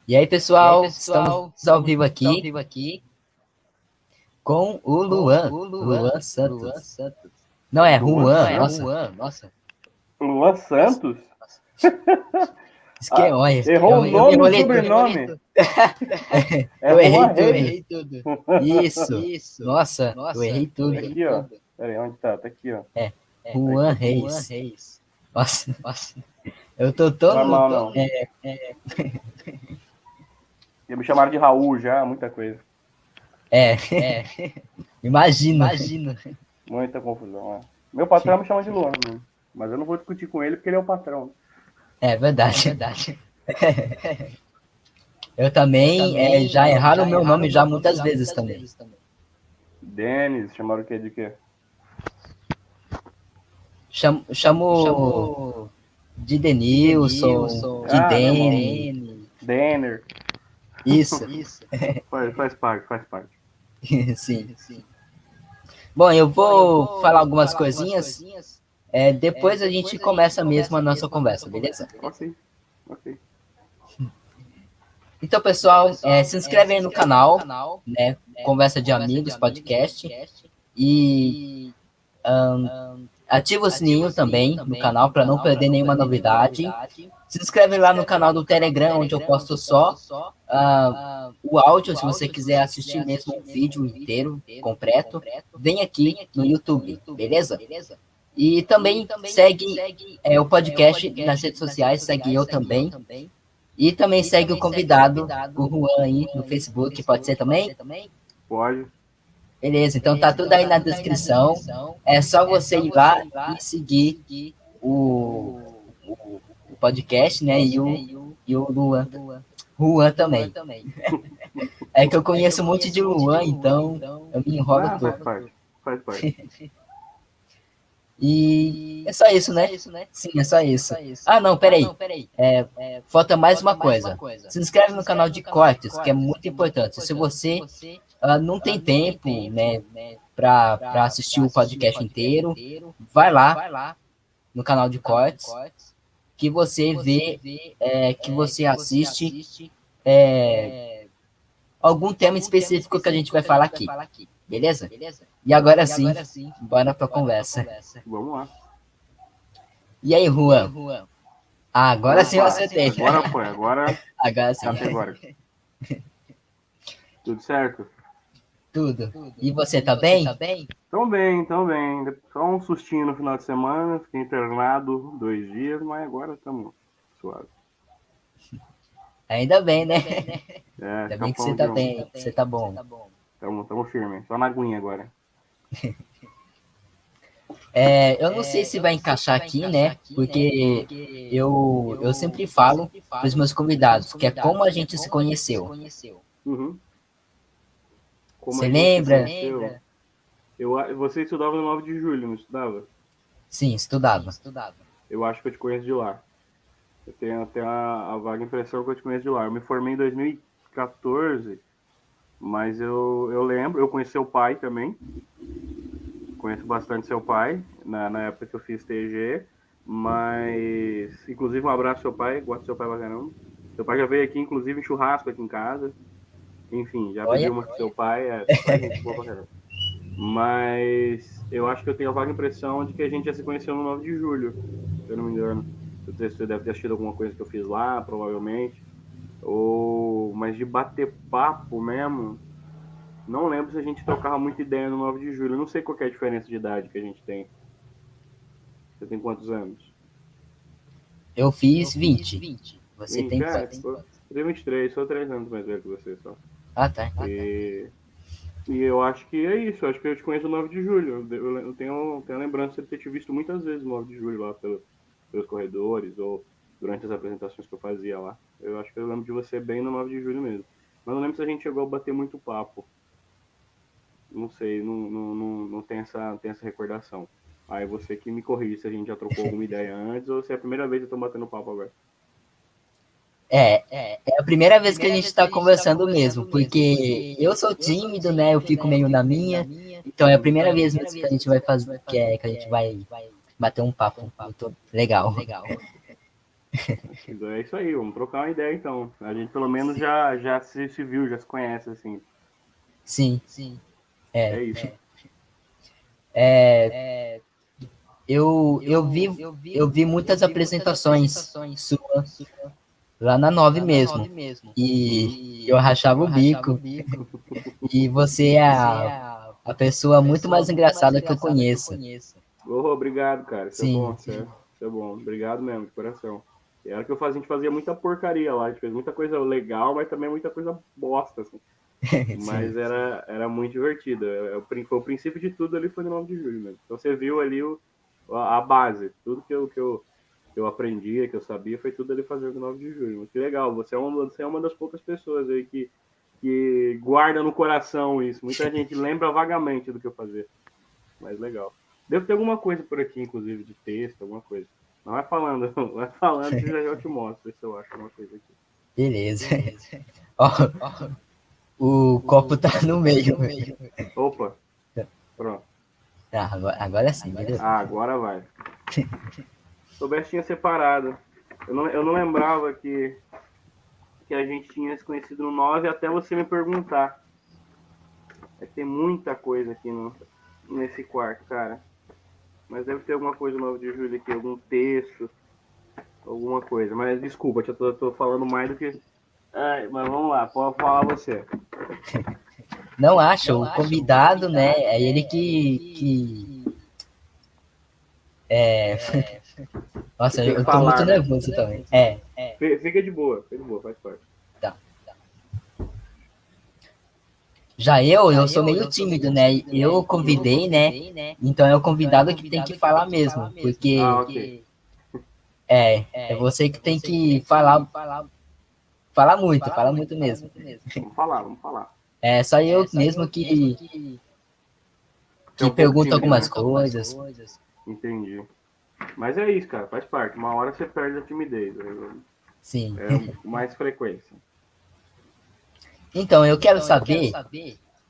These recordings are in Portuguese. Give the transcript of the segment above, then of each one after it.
E aí, pessoal, estamos ao vivo aqui com o Luan Santos. Não é Juan, nossa. Luan Santos? Olha, Errou o eu nome e o enrolei sobrenome. eu Juan errei Reis. tudo. Isso. Nossa, eu errei tudo. Tá aqui, ó. Pera aí, onde tá? Tá aqui, ó. Juan Reis. Nossa, eu tô Não é todo... mal, não. Já me chamaram de Raul já, muita coisa. Imagina. Muita confusão, é. Meu patrão me chama de Luan, né? Mas eu não vou discutir com ele porque ele é o patrão. É verdade. Eu também, já erraram o meu nome já muitas vezes também. Denis, chamaram o quê de quê? Chamo de Denilson, de Dene. Denner. Isso. Faz parte. Sim. Bom, eu vou falar algumas coisinhas. Depois a gente começa mesmo a nossa conversa, beleza? Ok. Então, pessoal, se inscreve aí no canal, né? Conversa de Amigos Podcast. E ativa o sininho também no canal para não perder nenhuma novidade. Se inscreve lá no canal do Telegram, onde eu posto só o áudio, se você quiser assistir mesmo um vídeo inteiro, completo. Vem aqui no YouTube, beleza? E também segue o podcast nas redes sociais, segue eu também. E também segue o convidado, o Juan, aí no Facebook, pode ser também? Pode. Beleza, então tá tudo aí na descrição. É só você ir lá e seguir o podcast, né? E o Luan. Juan também. É que eu conheço um monte de Luan, então eu me enrolo todo. Faz parte. E é só isso, né? Sim, é só isso. Ah, não, peraí. Falta mais uma coisa. Se inscreve no canal de cortes, que é muito importante. Se você não tem tempo, né, para assistir o podcast inteiro, vai lá no canal de cortes, que você vê, que você assiste algum tema específico que a gente vai falar aqui. Beleza? E agora sim, bora pra conversa. Vamos lá. E aí, Juan? Agora sim eu acertei. Agora foi, agora sim. categórico. Tudo certo? Tudo. E você tá bem? Tão bem. Só um sustinho no final de semana, fiquei internado 2 dias, mas agora estamos suaves. Ainda bem, né? Ainda bem que você tá bem, que você tá bom. Estamos firmes, só na aguinha agora. Eu não sei se vai encaixar aqui, né? Porque eu sempre falo para os meus convidados que é como a gente se conheceu. Uhum. Você lembra? Você estudava no 9 de julho, não estudava? Sim, estudava. Eu acho que eu te conheço de lá. Eu tenho a vaga impressão que eu te conheço de lá. Eu me formei em 2014, mas eu lembro, eu conheci seu pai também. Conheço bastante seu pai, na época que eu fiz TG, mas, inclusive, um abraço ao seu pai, gosto do seu pai pra caramba. Seu pai já veio aqui, inclusive, em churrasco aqui em casa. Enfim, já bebi uma com seu pai, seu pai é gente boa pra caramba. Mas eu acho que eu tenho a vaga impressão de que a gente já se conheceu no 9 de julho, se eu não me engano. Você deve ter assistido alguma coisa que eu fiz lá, provavelmente. Mas de bater papo mesmo, não lembro se a gente trocava muita ideia no 9 de julho. Eu não sei qual é a diferença de idade que a gente tem. Você tem quantos anos? Eu fiz 20. Você 20? tem quantos? Eu tenho 23, sou 3 anos mais velho que você só. Ah, tá. E eu acho que é isso. Eu acho que eu te conheço no 9 de julho. Eu tenho a lembrança de ter te visto muitas vezes no 9 de julho lá pelos corredores ou durante as apresentações que eu fazia lá. Eu acho que eu lembro de você bem no 9 de julho mesmo. Mas não lembro se a gente chegou a bater muito papo. Não sei, não tem essa recordação. Aí você que me corrige se a gente já trocou alguma ideia antes ou se é a primeira vez que eu tô batendo papo agora. É a primeira vez que a gente tá conversando mesmo, porque eu sou tímido, né? Eu fico meio na minha. Então é a primeira vez mesmo que a gente vai fazer, que a gente vai bater um papo muito legal. Então é isso aí, vamos trocar uma ideia então. A gente pelo menos já se viu, já se conhece, assim. Sim, É é. isso. Eu, eu vi, eu vi muitas apresentações suas lá na Nove mesmo. E eu rachava o bico. E você é a pessoa muito mais engraçada que eu conheço. Oh, obrigado, cara. Isso é bom, Sim, isso é bom. Obrigado mesmo, de coração. E era que eu fazia, a gente fazia muita porcaria lá, a gente fez muita coisa legal, mas também muita coisa bosta, assim. sim. Mas era muito divertido. Foi o princípio de tudo ali foi no 9 de julho mesmo. Então você viu ali a base, tudo que eu aprendia, que eu sabia, foi tudo ali fazendo no 9 de julho. Mas que legal, você é uma das poucas pessoas aí que guarda no coração isso. Muita gente lembra vagamente do que eu fazia. Mas legal. Deve ter alguma coisa por aqui, inclusive, de texto, alguma coisa. Não vai falando, vai falando que já eu te mostro, ver se eu acho alguma coisa aqui. Beleza. Ó, o copo tá no meio. Opa, pronto. Ah, agora sim, melhorou. Ah, agora vai. Soubesse tinha separado. Eu não lembrava que a gente tinha se conhecido no 9 até você me perguntar. É que tem muita coisa aqui nesse quarto, cara. Mas deve ter alguma coisa no 9 de julho aqui, algum texto, alguma coisa. Mas desculpa, eu tô falando mais do que. Ai, mas vamos lá, pode falar você. Não acha, o convidado, né? É ele que Nossa, Tem que eu tô muito falar, né? nervoso também. Fica de boa, faz parte. Tá. Já eu sou meio tímido, né? Eu convidei, né? Então é o convidado que tem que falar mesmo, Ah, porque ok. é você que tem que falar muito mesmo. Vamos falar, vamos falar. É só eu mesmo Você é que um pouco pergunto tímido algumas mesmo. coisas. Entendi. Mas é isso, cara, faz parte. Uma hora você perde a timidez. Sim. É com mais frequência. Então, eu quero saber,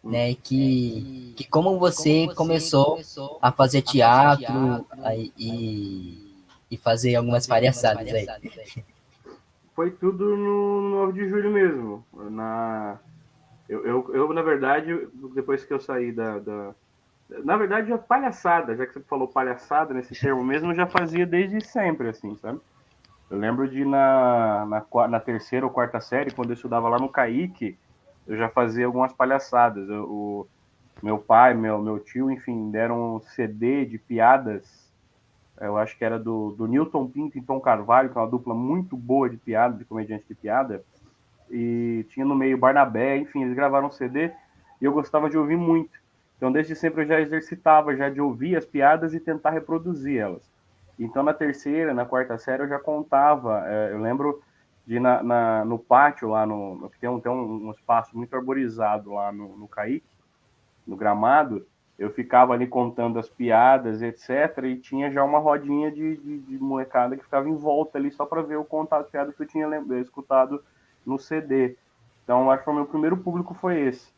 Hum. né, que como você começou a fazer teatro e fazer algumas palhaçadas aí. Foi tudo no 9 de julho mesmo. Na verdade, depois que eu saí Na verdade, a palhaçada, já que você falou palhaçada nesse termo mesmo, eu já fazia desde sempre, assim, sabe? Eu lembro de na terceira ou quarta série, quando eu estudava lá no Caíque, eu já fazia algumas palhaçadas. Meu pai, meu tio, enfim, deram um CD de piadas. Eu acho que era do Newton Pinto e Tom Carvalho, que é uma dupla muito boa de piada, de comediante de piada. E tinha no meio Barnabé, enfim, eles gravaram um CD e eu gostava de ouvir muito. Então, desde sempre eu já exercitava, já de ouvir as piadas e tentar reproduzir elas. Então, na terceira, na quarta série, eu já contava. Eu lembro de ir no pátio, lá que tem um espaço muito arborizado lá no Caíque, no gramado. Eu ficava ali contando as piadas, etc. E tinha já uma rodinha de molecada que ficava em volta ali só para ver eu contar as piadas que eu tinha escutado no CD. Então, acho que o meu primeiro público foi esse.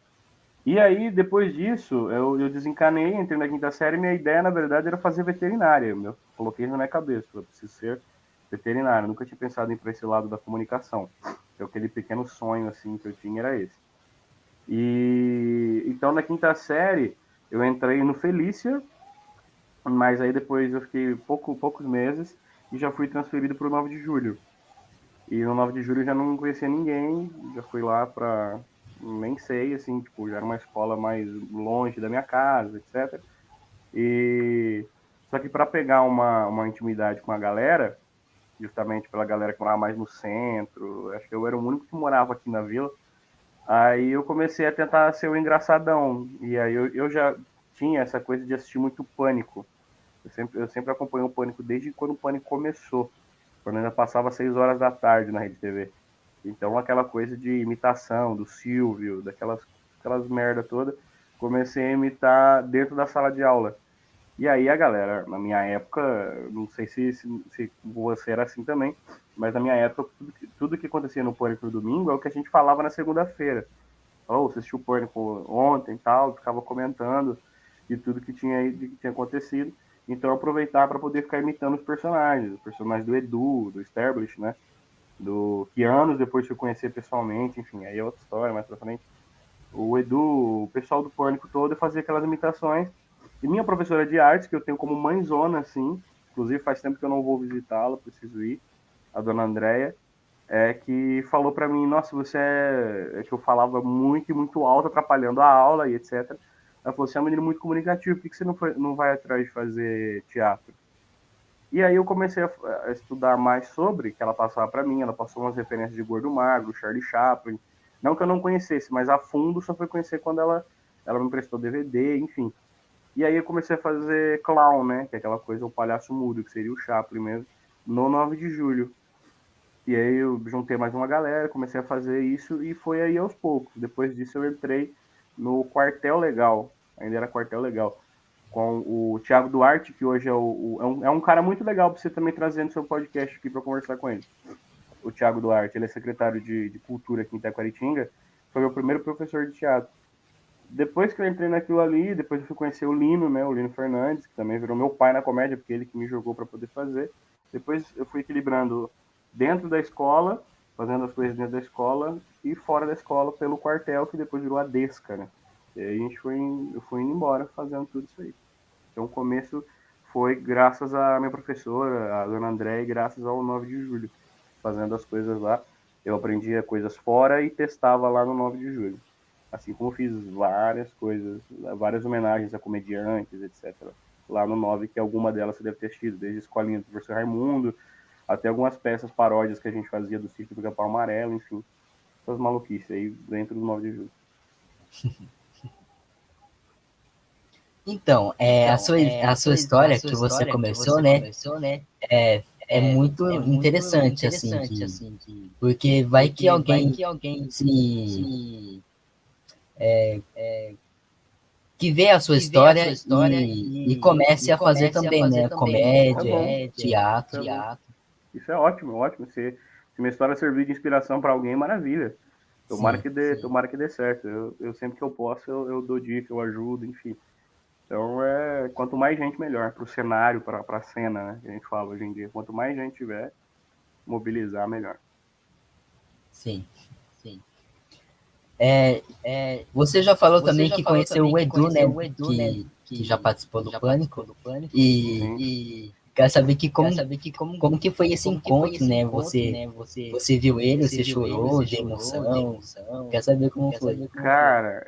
E aí, depois disso, eu desencanei, entrei na quinta série, e minha ideia, na verdade, era fazer veterinária. Eu coloquei na minha cabeça, eu preciso ser veterinário. Eu nunca tinha pensado em ir para esse lado da comunicação. Aquele pequeno sonho, assim, que eu tinha era esse. E então, na quinta série, eu entrei no Felícia, mas aí depois eu fiquei poucos meses e já fui transferido para o 9 de julho. E no 9 de julho eu já não conhecia ninguém, já fui lá para nem sei, assim, tipo, já era uma escola mais longe da minha casa, etc. E só que para pegar uma intimidade com a galera, justamente pela galera que morava mais no centro, acho que eu era o único que morava aqui na vila. Aí eu comecei a tentar ser o engraçadão. E aí eu já tinha essa coisa de assistir muito Pânico. Eu sempre acompanhei o Pânico desde quando o Pânico começou, quando ainda passava 6 horas da tarde na Rede TV. Então aquela coisa de imitação do Silvio, aquelas merda toda, comecei a imitar dentro da sala de aula. E aí a galera, na minha época, não sei se você era assim também, mas na minha época, tudo que acontecia no Pânico no domingo é o que a gente falava na segunda-feira. Oh, você assistiu o Pânico ontem e tal, ficava comentando de tudo que tinha acontecido. Então eu aproveitar para poder ficar imitando os personagens do Edu, do Sterblich, né? Que anos depois fui conhecer pessoalmente, enfim, aí é outra história, mais pra frente. O Edu, o pessoal do Pânico todo, eu fazia aquelas imitações. E minha professora de artes, que eu tenho como mãezona, assim, inclusive faz tempo que eu não vou visitá-la, preciso ir, a dona Andréia, que falou para mim, nossa, você que eu falava muito e muito alto, atrapalhando a aula e etc. Ela falou, você é um menino muito comunicativo, por que você não vai atrás de fazer teatro? E aí eu comecei a estudar mais sobre, que ela passava para mim, ela passou umas referências de Gordo Magro, Charlie Chaplin, não que eu não conhecesse, mas a fundo só foi conhecer quando ela me emprestou DVD, enfim. E aí eu comecei a fazer clown, né, que é aquela coisa, o palhaço mudo, que seria o Chaplin mesmo, no 9 de julho. E aí eu juntei mais uma galera, comecei a fazer isso e foi aí aos poucos. Depois disso eu entrei no Quartel Legal, ainda era Quartel Legal, com o Thiago Duarte, que hoje é um cara muito legal para você também trazer no seu podcast aqui para conversar com ele. O Thiago Duarte, ele é secretário de Cultura aqui em Itaquaritinga, foi meu primeiro professor de teatro. Depois que eu entrei naquilo ali, depois eu fui conhecer o Lino, né, o Lino Fernandes, que também virou meu pai na comédia, porque ele que me jogou para poder fazer. Depois eu fui equilibrando dentro da escola, fazendo as coisas dentro da escola e fora da escola pelo quartel, que depois virou a Desca, né? E aí eu fui indo embora fazendo tudo isso aí. Então o começo foi graças à minha professora, a dona André, e graças ao 9 de julho, fazendo as coisas lá. Eu aprendia coisas fora e testava lá no 9 de julho. Assim como fiz várias coisas, várias homenagens a comediantes, etc. Lá no 9, que alguma delas você deve ter assistido, desde a Escolinha do Professor Raimundo, até algumas peças paródias que a gente fazia do Sítio do Capão Amarelo, enfim. Essas maluquices aí dentro do 9 de julho. Então, a sua história que você começou, né, é muito interessante, assim, porque vai que alguém se, que vê a sua história e comece a fazer também, né, comédia, Isso é teatro. bom. Isso é ótimo, ótimo. Se minha história servir de inspiração para alguém, maravilha. Sim. Tomara que dê certo. Eu sempre que eu posso, eu dou dica, eu ajudo, enfim. Então, quanto mais gente, melhor. Para o cenário, para a cena, né? Que a gente fala hoje em dia. Quanto mais gente tiver, mobilizar, melhor. Sim. Você já falou também que conheceu o Edu, né, que já participou do Pânico, Sim. e quero saber como que foi esse encontro, né? Você viu ele, você chorou de emoção? Quero saber como foi. Cara,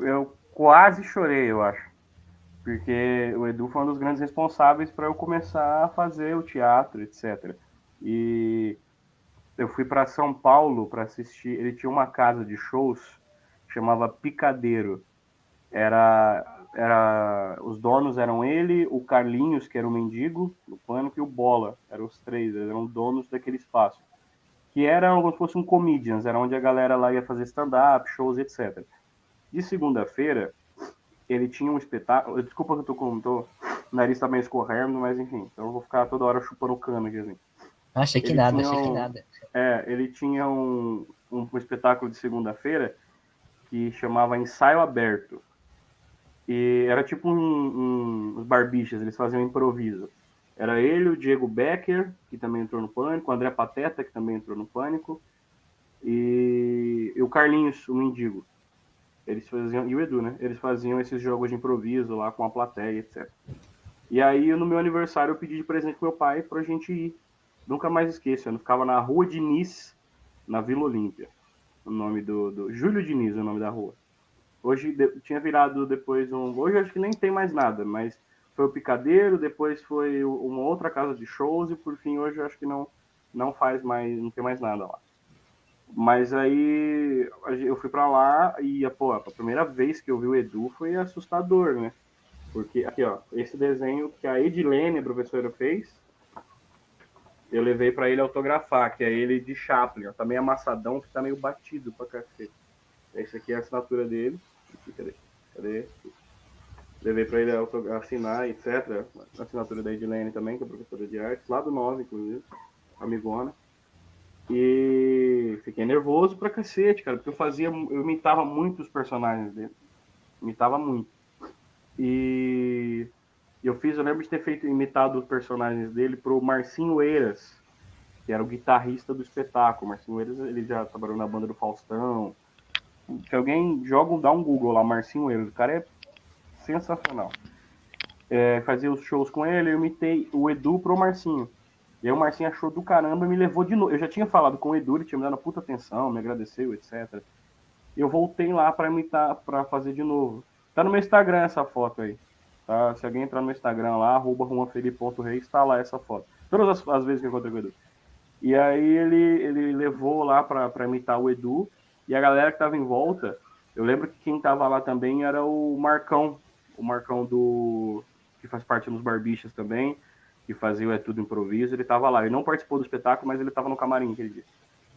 eu quase chorei, eu acho. Porque o Edu foi um dos grandes responsáveis para eu começar a fazer o teatro, etc. E eu fui para São Paulo para assistir. Ele tinha uma casa de shows, chamava Picadeiro. Os donos eram ele, o Carlinhos, que era o mendigo do Pânico, e o Bola. Eram os três, eles eram donos daquele espaço. Que era como se fosse um comedians, era onde a galera lá ia fazer stand-up, shows, etc. De segunda-feira, ele tinha um espetáculo. Desculpa que eu tô. O nariz tá meio escorrendo, mas enfim. Então eu vou ficar toda hora chupando o cano aqui, assim. Achei que Ele nada. tinha ele tinha um espetáculo de segunda-feira que chamava Ensaio Aberto. E era tipo uns barbichas, eles faziam improviso. Era ele, o Diego Becker, que também entrou no Pânico, o André Pateta, que também entrou no Pânico, e o Carlinhos, o mendigo. Eles faziam, e o Edu, né? Eles faziam esses jogos de improviso lá com a plateia, etc. E aí, no meu aniversário, eu pedi de presente pro meu pai pra gente ir. Nunca mais esqueço, eu ficava na Rua Diniz, na Vila Olímpia. O nome do Júlio Diniz, o nome da rua. Hoje tinha virado depois hoje acho que nem tem mais nada, mas foi o Picadeiro, depois foi uma outra casa de shows e por fim hoje eu acho que não faz mais, não tem mais nada lá. Mas aí eu fui para lá e pô, a primeira vez que eu vi o Edu foi assustador, né? Porque aqui, ó, esse desenho que a Edilene, a professora, fez, eu levei para ele autografar, que é ele de Chaplin, ó, tá meio amassadão, que tá meio batido pra cacete. Esse aqui é a assinatura dele. Cadê? Levei para ele assinar, etc. A assinatura da Edilene também, que é professora de artes, lá do 9, inclusive, amigona. E fiquei nervoso pra cacete, cara, porque eu imitava muito os personagens dele. Imitava muito. E Eu lembro de ter imitado os personagens dele pro Marcinho Eiras, que era o guitarrista do espetáculo. Marcinho Eiras, ele já trabalhou na banda do Faustão. Se alguém dá um Google lá, Marcinho Eiras, o cara é sensacional. Fazia os shows com ele, eu imitei o Edu pro Marcinho. E aí o Marcinho achou do caramba e me levou de novo. Eu já tinha falado com o Edu, ele tinha me dado uma puta atenção, me agradeceu, etc. Eu voltei lá pra imitar, pra fazer de novo. Tá no meu Instagram essa foto aí. Tá? Se alguém entrar no meu Instagram lá, @juanfelipe.reis, tá lá essa foto. Todas as vezes que eu encontrei com o Edu. E aí ele levou lá pra imitar o Edu. E a galera que tava em volta, eu lembro que quem tava lá também era o Marcão. O Marcão que faz parte dos Barbichas também, que fazia o É Tudo Improviso. Ele tava lá. Ele não participou do espetáculo, mas ele tava no camarim aquele dia.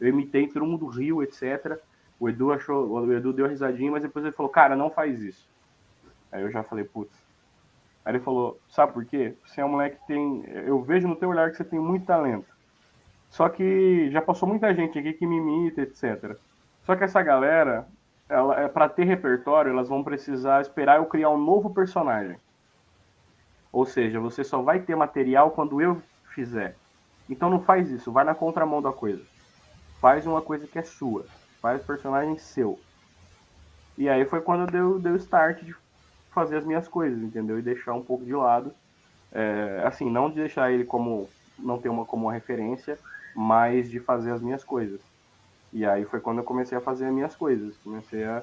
Eu imitei, todo mundo riu, etc. O Edu deu uma risadinha, mas depois ele falou, cara, não faz isso. Aí eu já falei, putz. Aí ele falou, sabe por quê? Você é um moleque que tem... Eu vejo no teu olhar que você tem muito talento. Só que já passou muita gente aqui que me imita, etc. Só que essa galera, para ter repertório, elas vão precisar esperar eu criar um novo personagem. Ou seja, você só vai ter material quando eu fizer. Então não faz isso, vai na contramão da coisa. Faz uma coisa que é sua. Faz o personagem seu. E aí foi quando deu start de fazer as minhas coisas, entendeu? E deixar um pouco de lado. Assim, não de deixar ele não ter como uma referência, mas de fazer as minhas coisas. E aí foi quando eu comecei a fazer as minhas coisas. Comecei a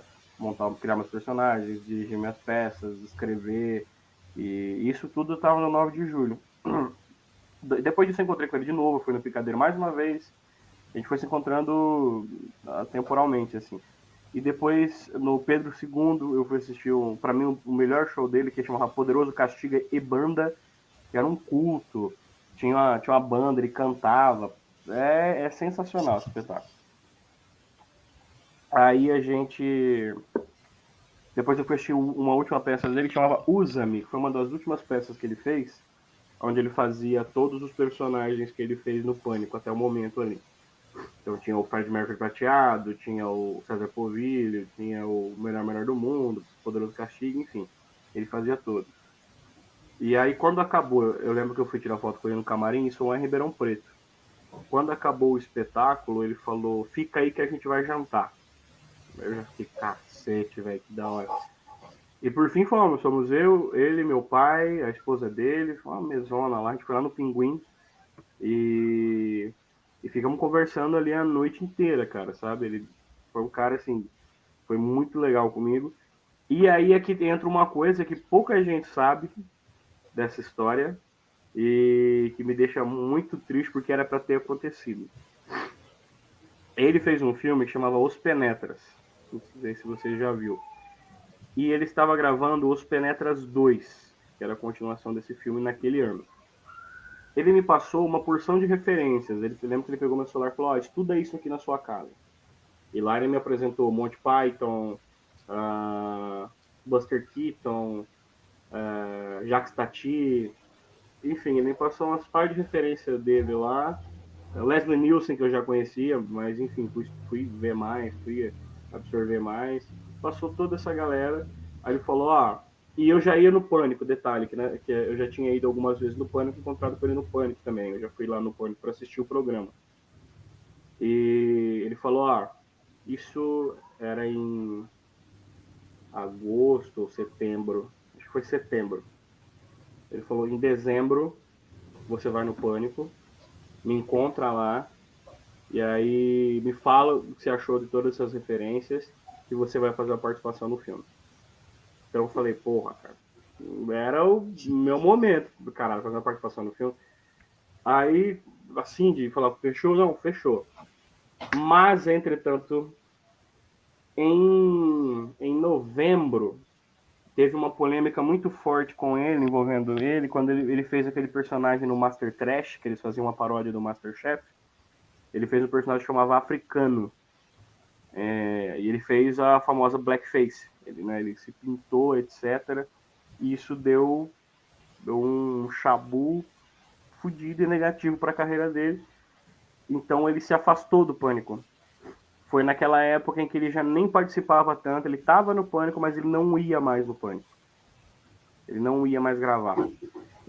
criar meus personagens, dirigir minhas peças, escrever. E isso tudo estava no 9 de julho. Depois disso eu encontrei com ele de novo, fui no Picadeiro mais uma vez. A gente foi se encontrando temporalmente, assim. E depois, no Pedro II, eu fui assistir, para mim, o melhor show dele, que chamava Poderoso Castiga e Banda, que era um culto. Tinha uma banda, ele cantava. É sensacional esse espetáculo. Aí depois eu fui assistir uma última peça dele que chamava Usa-me, que foi uma das últimas peças que ele fez, onde ele fazia todos os personagens que ele fez no Pânico até o momento ali. Então tinha o Fred Mercury prateado, tinha o César Povilho, tinha o Melhor do Mundo, Poderoso Castigo, enfim. Ele fazia todos. E aí quando acabou, eu lembro que eu fui tirar foto com ele no camarim, isso lá em Ribeirão Preto. Quando acabou o espetáculo, ele falou, fica aí que a gente vai jantar. Eu já fiquei, cacete, velho, que da hora. E por fim fomos ele, meu pai, a esposa dele, foi uma mesona lá, a gente foi lá no Pinguim e ficamos conversando ali a noite inteira, cara, sabe? Ele foi um cara, assim, foi muito legal comigo. E aí aqui entra uma coisa que pouca gente sabe dessa história e que me deixa muito triste porque era para ter acontecido. Ele fez um filme que chamava Os Penetras, não sei se você já viu. E ele estava gravando Os Penetras 2, que era a continuação desse filme naquele ano. Ele me passou uma porção de referências. Ele lembra que ele pegou meu celular e falou: estuda isso aqui na sua casa. E lá ele me apresentou Monty Python, Buster Keaton, Jacques Tati. Enfim, ele me passou umas par de referências dele lá. Leslie Nielsen, que eu já conhecia, mas enfim, fui ver mais, fui absorver mais. Passou toda essa galera. Aí ele falou, e eu já ia no Pânico, detalhe, que eu já tinha ido algumas vezes no Pânico, encontrado com ele no Pânico também. Eu já fui lá no Pânico para assistir o programa. E ele falou, isso era em agosto ou setembro, acho que foi setembro. Ele falou, em dezembro você vai no Pânico, me encontra lá, e aí me fala o que você achou de todas essas referências e você vai fazer a participação no filme. Então eu falei, porra, cara, era o meu momento do caralho, fazer a participação no filme. Aí, assim, de falar, fechou? Não, fechou. Mas, entretanto, em novembro, teve uma polêmica muito forte com ele, envolvendo ele, quando ele fez aquele personagem no Master Trash, que eles faziam uma paródia do Masterchef. Ele fez um personagem que chamava Africano. E ele fez a famosa blackface. Ele se pintou, etc. E isso deu um chabu fudido e negativo para a carreira dele. Então ele se afastou do Pânico. Foi naquela época em que ele já nem participava tanto. Ele estava no Pânico, mas ele não ia mais no Pânico. Ele não ia mais gravar.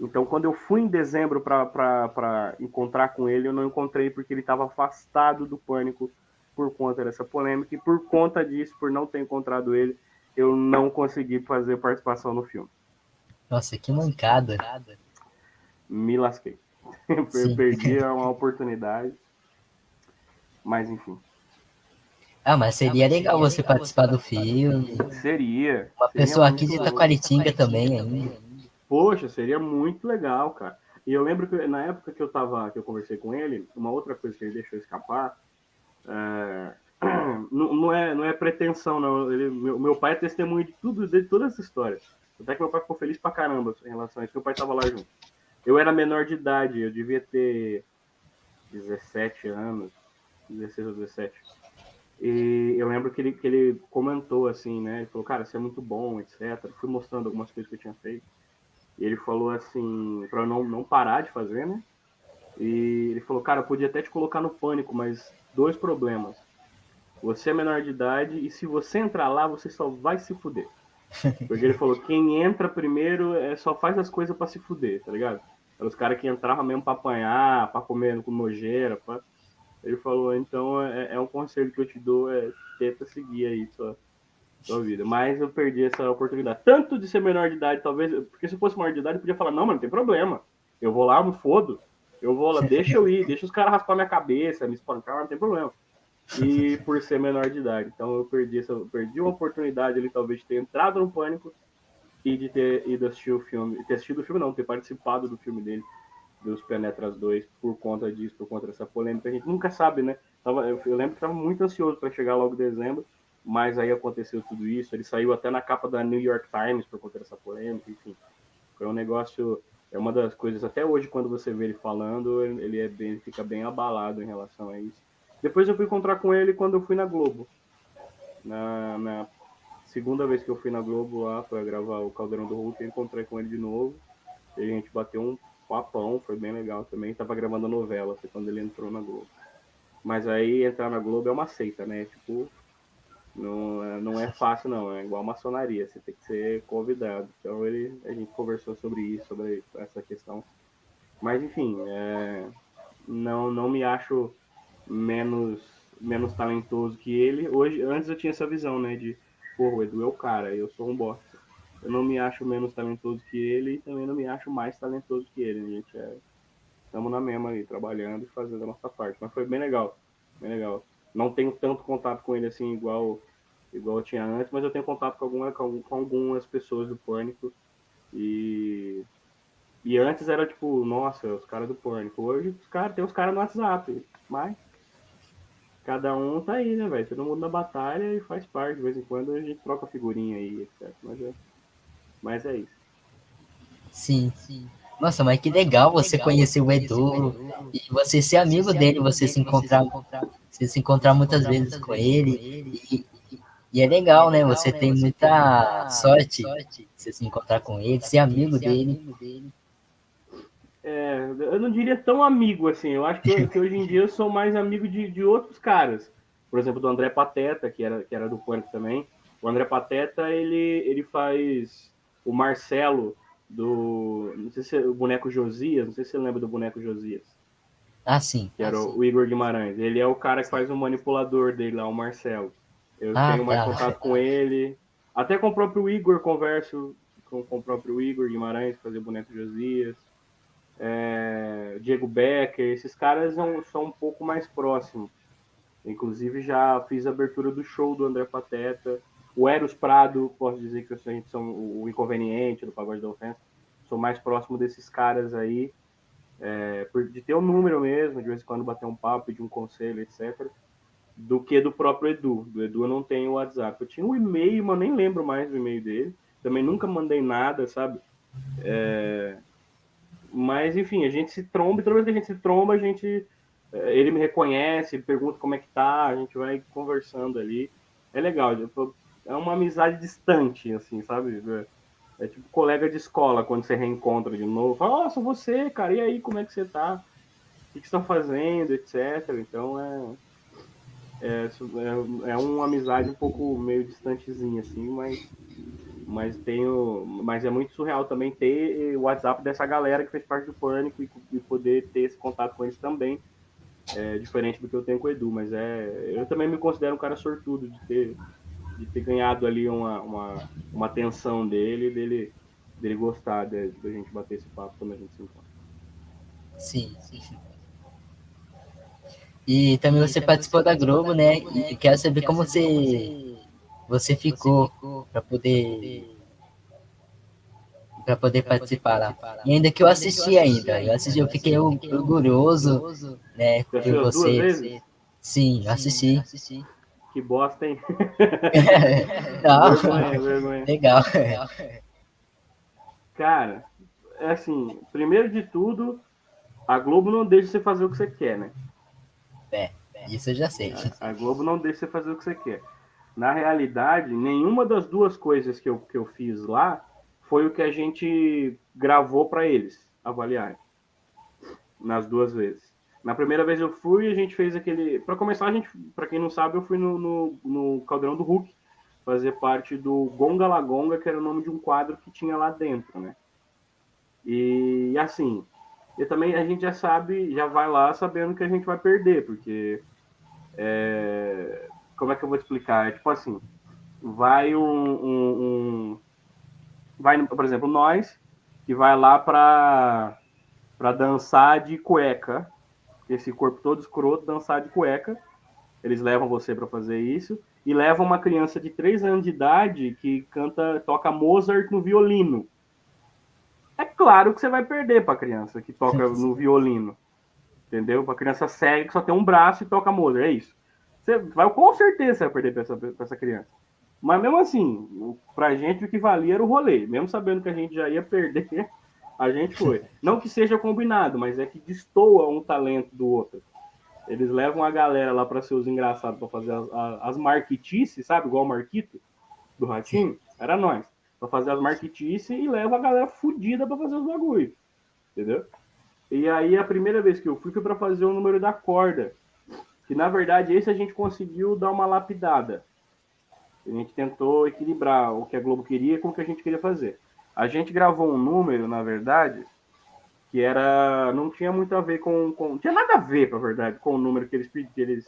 Então, quando eu fui em dezembro para encontrar com ele, eu não encontrei porque ele estava afastado do Pânico por conta dessa polêmica. E por conta disso, por não ter encontrado ele, eu não consegui fazer participação no filme. Nossa, que mancada. Me lasquei. Eu Sim. perdi uma oportunidade. Mas, enfim. Ah, mas seria legal você participar do filme. Seria. Uma Seria pessoa aqui muito. de Itaquaritinga também ainda. Poxa, seria muito legal, cara. E eu lembro que na época que eu conversei com ele, uma outra coisa que ele deixou escapar, não é pretensão, não. Meu pai é testemunho de toda essa história. Até que meu pai ficou feliz pra caramba em relação a isso, meu pai tava lá junto. Eu era menor de idade, eu devia ter 17 anos, 16 ou 17. E eu lembro que ele comentou assim, né? Ele falou, cara, isso é muito bom, etc. Fui mostrando algumas coisas que eu tinha feito. E ele falou assim, pra eu não parar de fazer, né? E ele falou, cara, eu podia até te colocar no Pânico, mas dois problemas. Você é menor de idade e se você entrar lá, você só vai se fuder. Porque ele falou, quem entra primeiro só faz as coisas pra se fuder, tá ligado? Eram os caras que entravam mesmo pra apanhar, pra comer com nojeira. Ele falou, então é um conselho que eu te dou, tenta seguir aí sua vida. Mas eu perdi essa oportunidade. Tanto de ser menor de idade, talvez, porque se eu fosse maior de idade, eu podia falar, não, mas não tem problema. Eu vou lá, me fodo. Eu vou lá, deixa eu ir, deixa os caras raspar minha cabeça, me espancar, não tem problema. E por ser menor de idade. Então eu perdi uma oportunidade ali, talvez, de ter entrado no Pânico e de ter ido assistir o filme. Ter assistido o filme, não, ter participado do filme dele, dos Penetras 2, por conta disso, por conta dessa polêmica. A gente nunca sabe, né? Eu lembro que estava muito ansioso para chegar logo em dezembro, mas aí aconteceu tudo isso. Ele saiu até na capa da New York Times por conta dessa polêmica, enfim. Foi um negócio. É uma das coisas, até hoje, quando você vê ele falando, ele fica bem abalado em relação a isso. Depois eu fui encontrar com ele quando eu fui na Globo. Na segunda vez que eu fui na Globo lá para gravar o Caldeirão do Hulk, eu encontrei com ele de novo. E a gente bateu um papão, foi bem legal também. Tava gravando a novela, foi quando ele entrou na Globo. Mas aí entrar na Globo é uma seita, né? Tipo, não é fácil, não. É igual maçonaria, você tem que ser convidado. Então a gente conversou sobre isso, sobre essa questão. Mas enfim, não me acho menos, menos talentoso que ele. Hoje, antes eu tinha essa visão, né? De, pô, o Edu é o cara, eu sou um bosta. Eu não me acho menos talentoso que ele e também não me acho mais talentoso que ele. A gente estamos na mesma aí, trabalhando e fazendo a nossa parte. Mas foi bem legal, bem legal. Não tenho tanto contato com ele assim, igual eu tinha antes, mas eu tenho contato com algumas pessoas do Pânico. E, e antes era tipo, nossa, os caras do Pânico. Hoje tem os caras no WhatsApp, mas cada um tá aí, né, velho? Todo mundo na batalha e faz parte. De vez em quando a gente troca figurinha aí, etc. Mas é isso. Sim. Nossa, mas que legal você conhecer o Edu e você ser amigo dele, você se encontrar muitas vezes com ele. E é legal, né? Você tem muita sorte de você se encontrar com ele, ser amigo dele. Eu não diria tão amigo assim. Eu acho que hoje em dia eu sou mais amigo de outros caras. Por exemplo, do André Pateta, que era do Pânico também. O André Pateta, ele faz o Marcelo do. Não sei se é o boneco Josias, não sei se você lembra do boneco Josias, Ah, sim. que era o Igor Guimarães. Ele é o cara que faz o manipulador dele lá, o Marcelo. Eu Ah, tenho mais tá. contato com ele. Até com o próprio Igor converso com o próprio Igor Guimarães, fazer o boneco Josias. Diego Becker, esses caras são um pouco mais próximos. Inclusive já fiz a abertura do show do André Pateta. O Eros Prado, posso dizer que a gente são o inconveniente do Pagode da Ofensa. Sou mais próximo desses caras aí, de ter um número mesmo, de vez em quando bater um papo, pedir um conselho, etc. Do que do próprio Edu. Do Edu eu não tenho o WhatsApp. Eu tinha um e-mail, mas nem lembro mais do e-mail dele. Também nunca mandei nada, sabe? Mas, enfim, a gente se tromba, e toda vez que a gente se tromba, ele me reconhece, pergunta como é que tá, a gente vai conversando ali. É legal, é uma amizade distante, assim, sabe? É tipo colega de escola, quando você reencontra de novo. Fala, nossa, você, cara, e aí, como é que você tá? O que você tá fazendo, etc. Então, é uma amizade um pouco meio distantezinha, assim, mas é muito surreal também ter o WhatsApp dessa galera que fez parte do Pânico e poder ter esse contato com eles também. É diferente do que eu tenho com o Edu, mas eu também me considero um cara sortudo de ter ganhado ali uma atenção dele gostar da gente bater esse papo quando a gente se encontra. Sim. E também você participou da Globo, né? E quero saber como você ficou para poder participar lá. E ainda que eu assisti ainda, eu fiquei orgulhoso, né, Você por assistiu as duas você. vezes? Sim, eu assisti. Que bosta, hein? Não, Vergonha. legal. Cara, é assim, primeiro de tudo, a Globo não deixa você fazer o que você quer, né? É, isso eu já sei. A Globo não deixa você fazer o que você quer. Na realidade, nenhuma das duas coisas que eu fiz lá foi o que a gente gravou para eles avaliarem. Nas duas vezes. Na primeira vez eu fui, a gente fez aquele. Para começar, para quem não sabe, eu fui no Caldeirão do Hulk fazer parte do Gonga La Gonga, que era o nome de um quadro que tinha lá dentro, né? E assim, e também a gente já sabe, já vai lá sabendo que a gente vai perder, porque como é que eu vou explicar? É tipo assim, vai vai, por exemplo, nós que vai lá para dançar de cueca, esse corpo todo escroto, dançar de cueca. Eles levam você para fazer isso e levam uma criança de 3 anos de idade que toca Mozart no violino. É claro que você vai perder para a criança que toca no violino, entendeu? Para a criança cega que só tem um braço e toca Mozart, é isso. Você vai, com certeza, você vai perder para essa criança. Mas mesmo assim, pra gente o que valia era o rolê. Mesmo sabendo que a gente já ia perder, a gente foi. Não que seja combinado, mas é que destoa um talento do outro. Eles levam a galera lá para ser os engraçados para fazer as marquitices, sabe? Igual o Marquito do Sim. Ratinho. Era nós. Para fazer as marquitices e leva a galera fodida para fazer os bagulhos. Entendeu? E aí a primeira vez que eu fui foi para fazer o número da corda. Que na verdade esse a gente conseguiu dar uma lapidada. A gente tentou equilibrar o que a Globo queria com o que a gente queria fazer. A gente gravou um número, na verdade, que era não tinha muito a ver não tinha nada a ver, para verdade, com o número que eles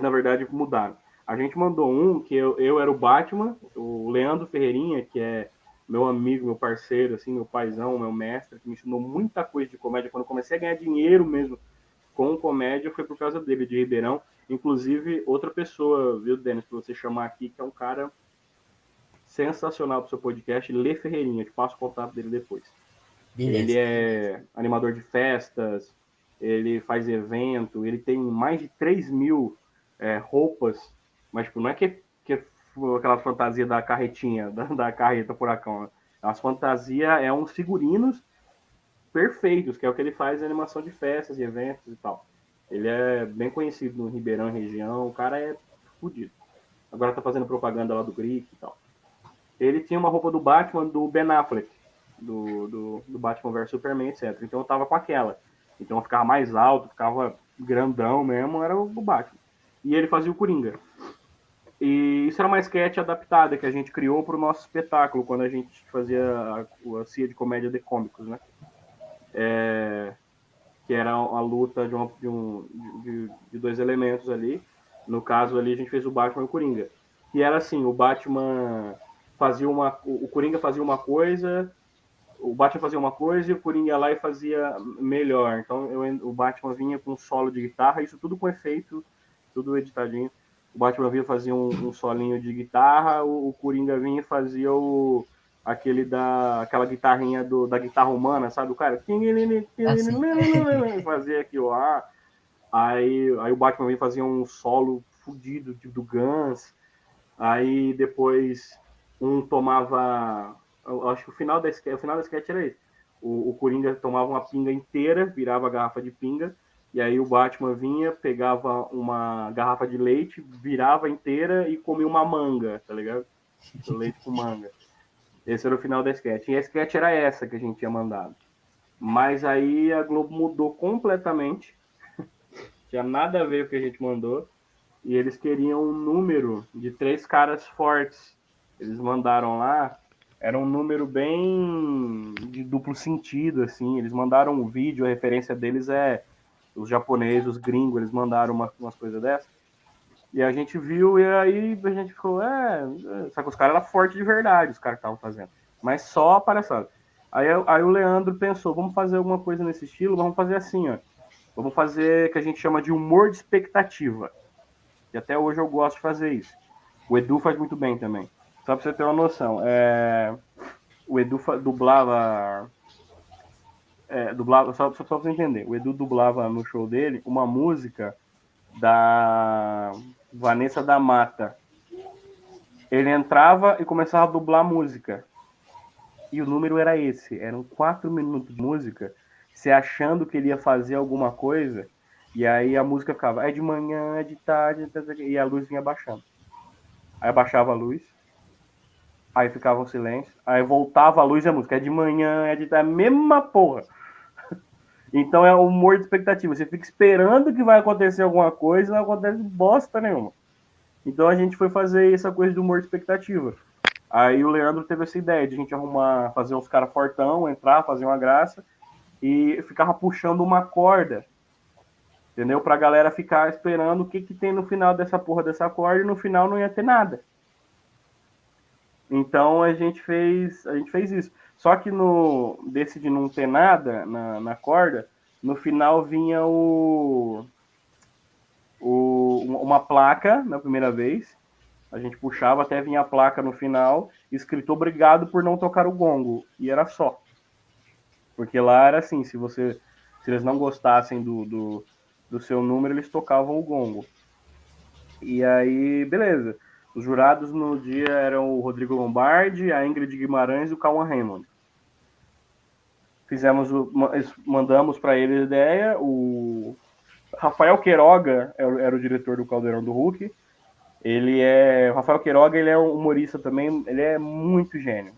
na verdade mudaram. A gente mandou um que eu era o Batman, o Leandro Ferreirinha, que é meu amigo, meu parceiro, assim, meu paizão, meu mestre, que me ensinou muita coisa de comédia. Quando eu comecei a ganhar dinheiro mesmo com comédia, foi por causa dele, de Ribeirão. Inclusive, outra pessoa, viu, Denis, para você chamar aqui, que é um cara sensacional para o seu podcast, Lê Ferreirinha. Eu te passo o contato dele depois. Ele Beleza. é animador de festas, ele faz evento, ele tem mais de 3.000 roupas, mas tipo, não é que aquela fantasia da carretinha, da carreta furacão. Né? As fantasias é uns figurinos perfeitos, que é o que ele faz em animação de festas e eventos e tal. Ele é bem conhecido no Ribeirão e região, o cara é fodido. Agora tá fazendo propaganda lá do Greek e tal. Ele tinha uma roupa do Batman do Ben Affleck, do Batman vs Superman, etc. Então eu tava com aquela. Então eu ficava mais alto, ficava grandão mesmo, era o Batman. E ele fazia o Coringa. E isso era uma sketch adaptada que a gente criou para o nosso espetáculo, quando a gente fazia a CIA de Comédia de Cômicos, né? Que era a luta de dois elementos ali. No caso ali a gente fez o Batman e o Coringa. E era assim, o Batman o Coringa fazia uma coisa, o Batman fazia uma coisa e o Coringa ia lá e fazia melhor. Então o Batman vinha com um solo de guitarra, isso tudo com efeito, tudo editadinho. O Batman vinha fazia um solinho de guitarra, o Coringa vinha e fazia aquela guitarrinha da guitarra humana, sabe? O cara Assim. fazia aquilo lá. Aí o Batman vinha fazia um solo fudido do Guns. Aí depois um tomava. Eu acho que o final da sketch era esse. O Coringa tomava uma pinga inteira, virava a garrafa de pinga, e aí o Batman vinha, pegava uma garrafa de leite, virava inteira e comia uma manga, tá ligado? Leite com manga. Esse era o final da sketch. E a sketch era essa que a gente tinha mandado. Mas aí a Globo mudou completamente. Tinha nada a ver com o que a gente mandou. E eles queriam um número de 3 caras fortes. Eles mandaram lá, era um número bem de duplo sentido, assim. Eles mandaram um vídeo, a referência deles é os japoneses, os gringos, eles mandaram umas coisas dessas. E a gente viu, e aí a gente ficou, só que os caras eram fortes de verdade, os caras que estavam fazendo. Mas só palhaçada. Aí o Leandro pensou, vamos fazer alguma coisa nesse estilo, vamos fazer assim, ó. Vamos fazer o que a gente chama de humor de expectativa. E até hoje eu gosto de fazer isso. O Edu faz muito bem também. Só pra você ter uma noção. O Edu dublava. Só pra você entender. O Edu dublava no show dele uma música da Vanessa da Mata. Ele entrava e começava a dublar música. E o número era esse. Eram 4 minutos de música, você achando que ele ia fazer alguma coisa, e aí a música ficava, é de manhã, é de tarde, e a luz vinha baixando. Aí abaixava a luz, aí ficava um silêncio, aí voltava a luz e a música, é de manhã, é de tarde, a mesma porra. Então é um humor de expectativa. Você fica esperando que vai acontecer alguma coisa e não acontece bosta nenhuma. Então a gente foi fazer essa coisa de humor de expectativa. Aí o Leandro teve essa ideia de a gente arrumar, fazer uns caras fortão, entrar, fazer uma graça e ficava puxando uma corda, entendeu? Pra galera ficar esperando o que tem no final dessa porra dessa corda e no final não ia ter nada. Então a gente fez isso. Só que desse de não ter nada na corda, no final vinha uma placa na primeira vez. A gente puxava até vinha a placa no final, escrito obrigado por não tocar o gongo. E era só. Porque lá era assim, se eles não gostassem do seu número, eles tocavam o gongo. E aí, beleza. Os jurados no dia eram o Rodrigo Lombardi, a Ingrid Guimarães e o Cauã Raymond. Mandamos para eles a ideia. O Rafael Queiroga era o diretor do Caldeirão do Hulk. O Rafael Queiroga, ele é um humorista também, ele é muito gênio.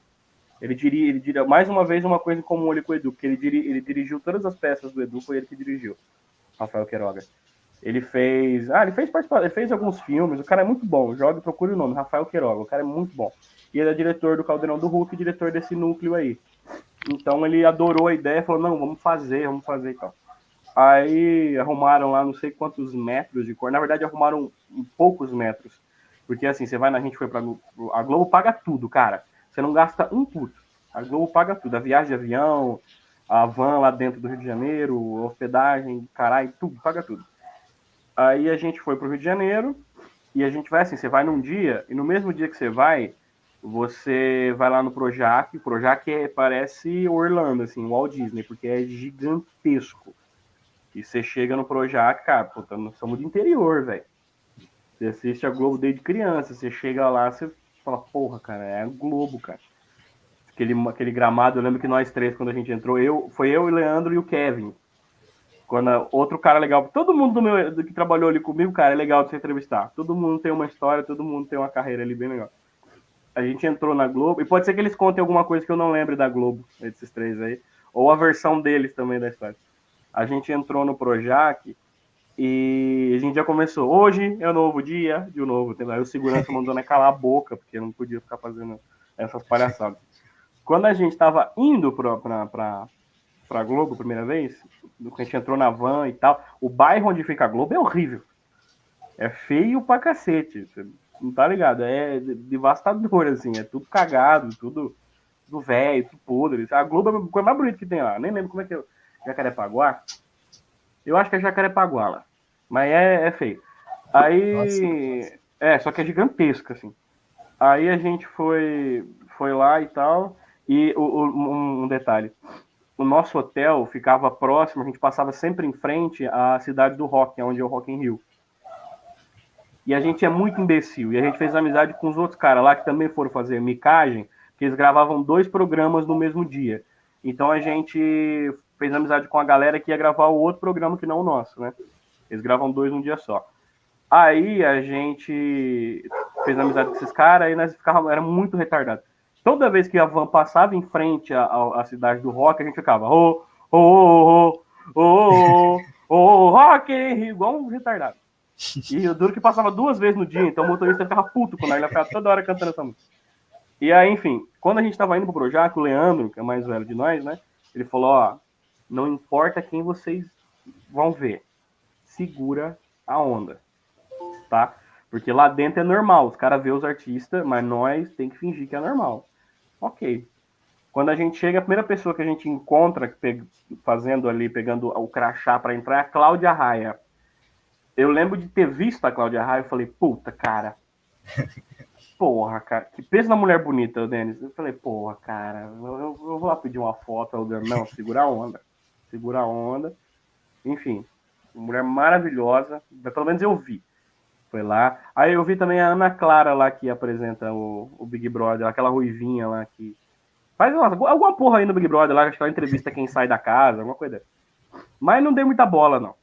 Ele diria mais uma vez uma coisa em comum ali com o Edu, porque ele dirigiu todas as peças do Edu, foi ele que dirigiu, Rafael Queiroga. Ele fez alguns filmes, o cara é muito bom, joga e procure o nome, Rafael Queiroga, o cara é muito bom. E ele é diretor do Caldeirão do Hulk, diretor desse núcleo aí. Então ele adorou a ideia, falou, não, vamos fazer e tal. Aí arrumaram lá não sei quantos metros de cor, na verdade arrumaram poucos metros, porque assim, a gente foi pra a Globo paga tudo, cara. Você não gasta um puto. A Globo paga tudo. A viagem de avião, a van lá dentro do Rio de Janeiro, hospedagem, caralho, tudo, paga tudo. Aí a gente foi pro Rio de Janeiro e a gente vai assim, você vai num dia e no mesmo dia que você vai lá no Projac. O Projac parece Orlando, assim, Walt Disney, porque é gigantesco. E você chega no Projac, cara, puta, nós somos do interior, velho. Você assiste a Globo desde criança, você chega lá, você fala, porra, cara, é a Globo, cara. Aquele gramado, eu lembro que nós três, quando a gente entrou, foi eu, o Leandro e o Kevin. Outro cara legal, todo mundo do que trabalhou ali comigo, cara, é legal de se entrevistar. Todo mundo tem uma história, todo mundo tem uma carreira ali bem legal. A gente entrou na Globo, e pode ser que eles contem alguma coisa que eu não lembre da Globo, esses três aí, ou a versão deles também da história. A gente entrou no Projac, e a gente já começou. Hoje é um novo dia, de novo. Aí o segurança mandou calar a boca, porque não podia ficar fazendo essas palhaçadas. Quando a gente estava indo pra Globo a primeira vez, a gente entrou na van e tal, o bairro onde fica a Globo é horrível. É feio pra cacete. Você não tá ligado? É devastador, assim. É tudo cagado, tudo velho, tudo podre. A Globo é a coisa mais bonita que tem lá. Nem lembro como é que é. Jacarepaguá? Eu acho que é Jacarepaguá lá. Mas é feio. Aí. Nossa. Só que é gigantesco, assim. Aí a gente foi lá e tal. E um detalhe. O nosso hotel ficava próximo, a gente passava sempre em frente à cidade do rock, onde é o Rock in Rio. E a gente é muito imbecil. E a gente fez amizade com os outros caras lá que também foram fazer micagem, que eles gravavam 2 programas no mesmo dia. Então a gente fez amizade com a galera que ia gravar o outro programa que não o nosso, né? Eles gravam 2 num dia só. Aí a gente fez amizade com esses caras e nós era muito retardado. Toda vez que a van passava em frente à cidade do rock, a gente ficava rock, igual um retardado. E o duro que passava 2 vezes no dia, então o motorista ficava puto quando ele ficava toda hora cantando essa música. E aí, enfim, quando a gente tava indo pro Projac, o Leandro, que é mais velho de nós, né? Ele falou, ó, não importa quem vocês vão ver, segura a onda, tá? Porque lá dentro é normal, os caras vê os artistas, mas nós tem que fingir que é normal. Ok. Quando a gente chega, a primeira pessoa que a gente encontra fazendo ali, pegando o crachá para entrar é a Cláudia Raia. Eu lembro de ter visto a Cláudia Raia e falei, puta, cara. Porra, cara. Que peso na mulher bonita, Denis. Eu falei, porra, cara. Eu vou lá pedir uma foto. Não, segura a onda. Segura a onda. Enfim, mulher maravilhosa. Pelo menos eu vi. Foi lá. Aí eu vi também a Ana Clara lá que apresenta o Big Brother, aquela ruivinha lá que faz alguma porra aí no Big Brother lá, acho que ela entrevista quem sai da casa, alguma coisa dessa. Mas não dei muita bola, não.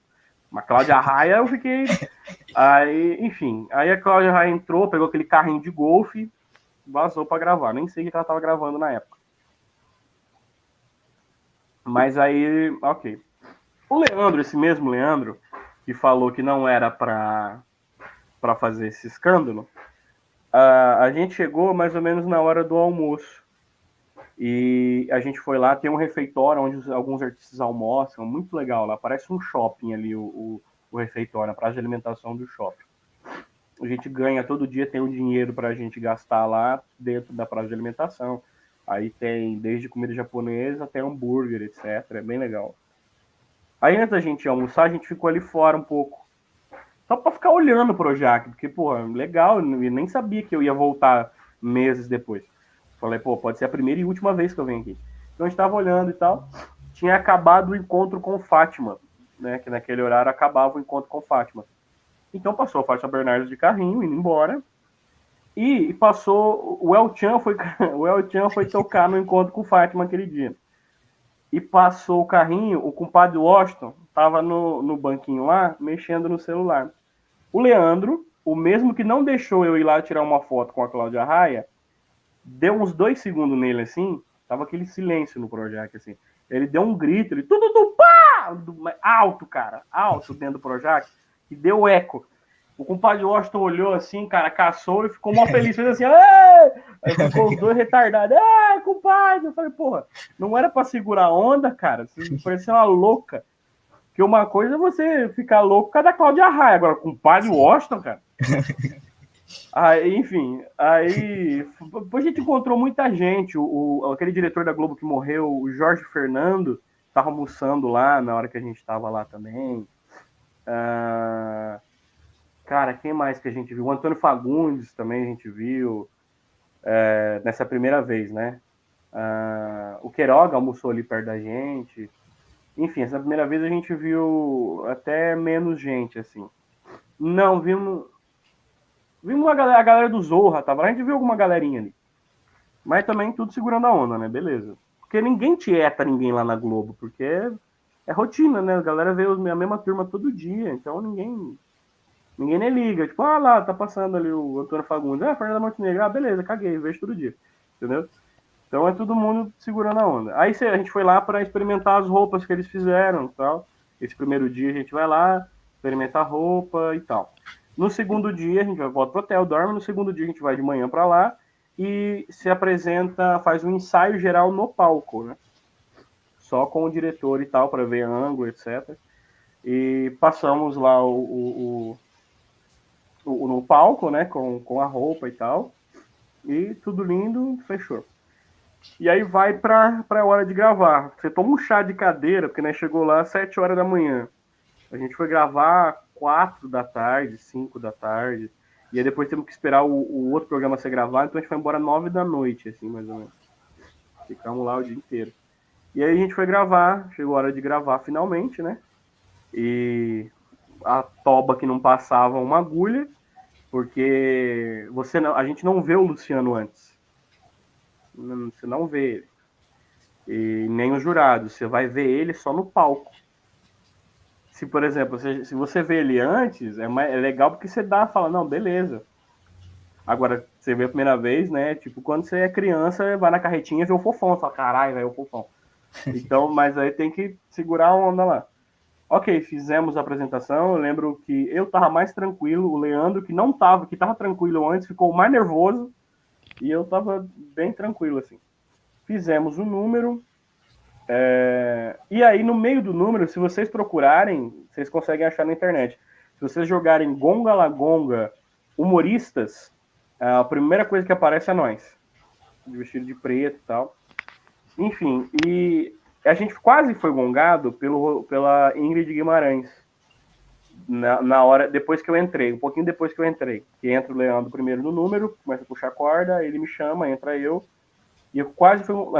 Mas Cláudia Raia eu fiquei. Aí, enfim, aí a Cláudia Raia entrou, pegou aquele carrinho de golfe, vazou pra gravar. Nem sei o que ela tava gravando na época. Mas aí, ok. O Leandro, esse mesmo Leandro, que falou que não era pra fazer esse escândalo, a gente chegou mais ou menos na hora do almoço. E a gente foi lá, tem um refeitório onde alguns artistas almoçam, muito legal lá, parece um shopping ali, o refeitório, a praça de alimentação do shopping. A gente ganha todo dia, tem um dinheiro para a gente gastar lá dentro da praça de alimentação. Aí tem desde comida japonesa até hambúrguer, etc. É bem legal. Aí antes da gente almoçar, a gente ficou ali fora um pouco. Só para ficar olhando pro Projac, porque, pô, legal, eu nem sabia que eu ia voltar meses depois. Falei, pô, pode ser a primeira e última vez que eu venho aqui. Então a gente tava olhando e tal. Tinha acabado o encontro com Fátima, né? Que naquele horário acabava o encontro com Fátima. Então passou a Fátima Bernardes de carrinho, indo embora. E passou. O El Chan foi tocar no encontro com Fátima aquele dia. E passou o carrinho, o compadre Washington tava no banquinho lá, mexendo no celular. O Leandro, o mesmo que não deixou eu ir lá tirar uma foto com a Cláudia Raia, deu uns 2 segundos nele assim, tava aquele silêncio no Projac, assim. Ele deu um grito, ele tudo pá! Alto, cara, alto dentro do Projac, e deu eco. O compadre Washington olhou assim, cara, caçou e ficou mó feliz, fez assim, êêê! Aí ficou os dois retardados, compadre! Eu falei, porra, não era pra segurar a onda, cara, você parecia uma louca. Porque uma coisa é você ficar louco por causa da Cláudia Raia, agora com o compadre Washington, cara. Aí, enfim, aí depois a gente encontrou muita gente. Aquele diretor da Globo que morreu, o Jorge Fernando, estava almoçando lá na hora que a gente estava lá também. Cara, quem mais que a gente viu? O Antônio Fagundes também a gente viu nessa primeira vez, né? O Queiroga almoçou ali perto da gente. Enfim, essa primeira vez a gente viu até menos gente, assim. Não, vimos a galera do Zorra, tava? A gente viu alguma galerinha ali. Mas também tudo segurando a onda, né? Beleza. Porque ninguém tieta ninguém lá na Globo, porque é rotina, né? A galera vê a mesma turma todo dia, então ninguém nem liga. Tipo, lá, tá passando ali o Antônio Fagundes. Fernanda Montenegro, beleza, caguei, vejo todo dia. Entendeu? Então é todo mundo segurando a onda. Aí a gente foi lá para experimentar as roupas que eles fizeram e tal. Esse primeiro dia a gente vai lá, experimentar roupa e tal. No segundo dia a gente volta pro hotel, dorme. No segundo dia a gente vai de manhã para lá e se apresenta, faz um ensaio geral no palco, né? Só com o diretor e tal, para ver ângulo, etc. E passamos lá no palco, né? Com a roupa e tal. E tudo lindo, fechou. E aí vai para a hora de gravar. Você toma um chá de cadeira, porque né, chegou lá às 7 horas da manhã. A gente foi gravar 4 da tarde, 5 da tarde. E aí depois temos que esperar o outro programa ser gravado, então a gente foi embora 9 da noite, assim, mais ou menos. Ficamos lá o dia inteiro. E aí a gente foi gravar, chegou a hora de gravar finalmente, né? E a toba que não passava uma agulha, porque a gente não vê o Luciano antes. Você não vê ele. E nem os jurados, você vai ver ele só no palco. Se, por exemplo, se você vê ele antes, é legal porque você fala, não, beleza. Agora, você vê a primeira vez, né? Tipo, quando você é criança, vai na carretinha e vê o fofão. Você fala, caralho, velho, o fofão. Então, mas aí tem que segurar a onda lá. Ok, fizemos a apresentação. Eu lembro que eu tava mais tranquilo. O Leandro, que não tava, que tava tranquilo antes, ficou mais nervoso. E eu tava bem tranquilo, assim. Fizemos o número. E aí, no meio do número, se vocês procurarem, vocês conseguem achar na internet. Se vocês jogarem Gonga La Gonga humoristas, a primeira coisa que aparece é nós. De vestido de preto e tal. Enfim, e a gente quase foi gongado pela Ingrid Guimarães. Na hora, depois que eu entrei, um pouquinho depois que eu entrei. Que entra o Leandro primeiro no número, começa a puxar corda, ele me chama, entra eu. E a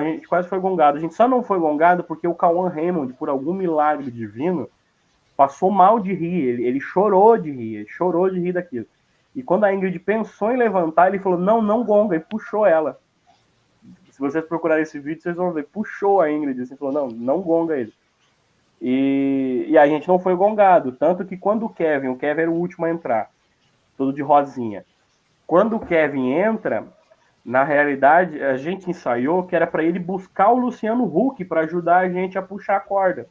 gente quase foi gongado. A gente só não foi gongado porque o Cauã Raymond, por algum milagre divino, passou mal de rir. Ele chorou de rir, ele chorou de rir daquilo. E quando a Ingrid pensou em levantar, ele falou, não gonga, e puxou ela. Se vocês procurarem esse vídeo, vocês vão ver, puxou a Ingrid, assim, falou, não gonga ele. E a gente não foi gongado, tanto que quando o Kevin era o último a entrar, todo de rosinha. Quando o Kevin entra, na realidade, a gente ensaiou que era para ele buscar o Luciano Huck para ajudar a gente a puxar a corda.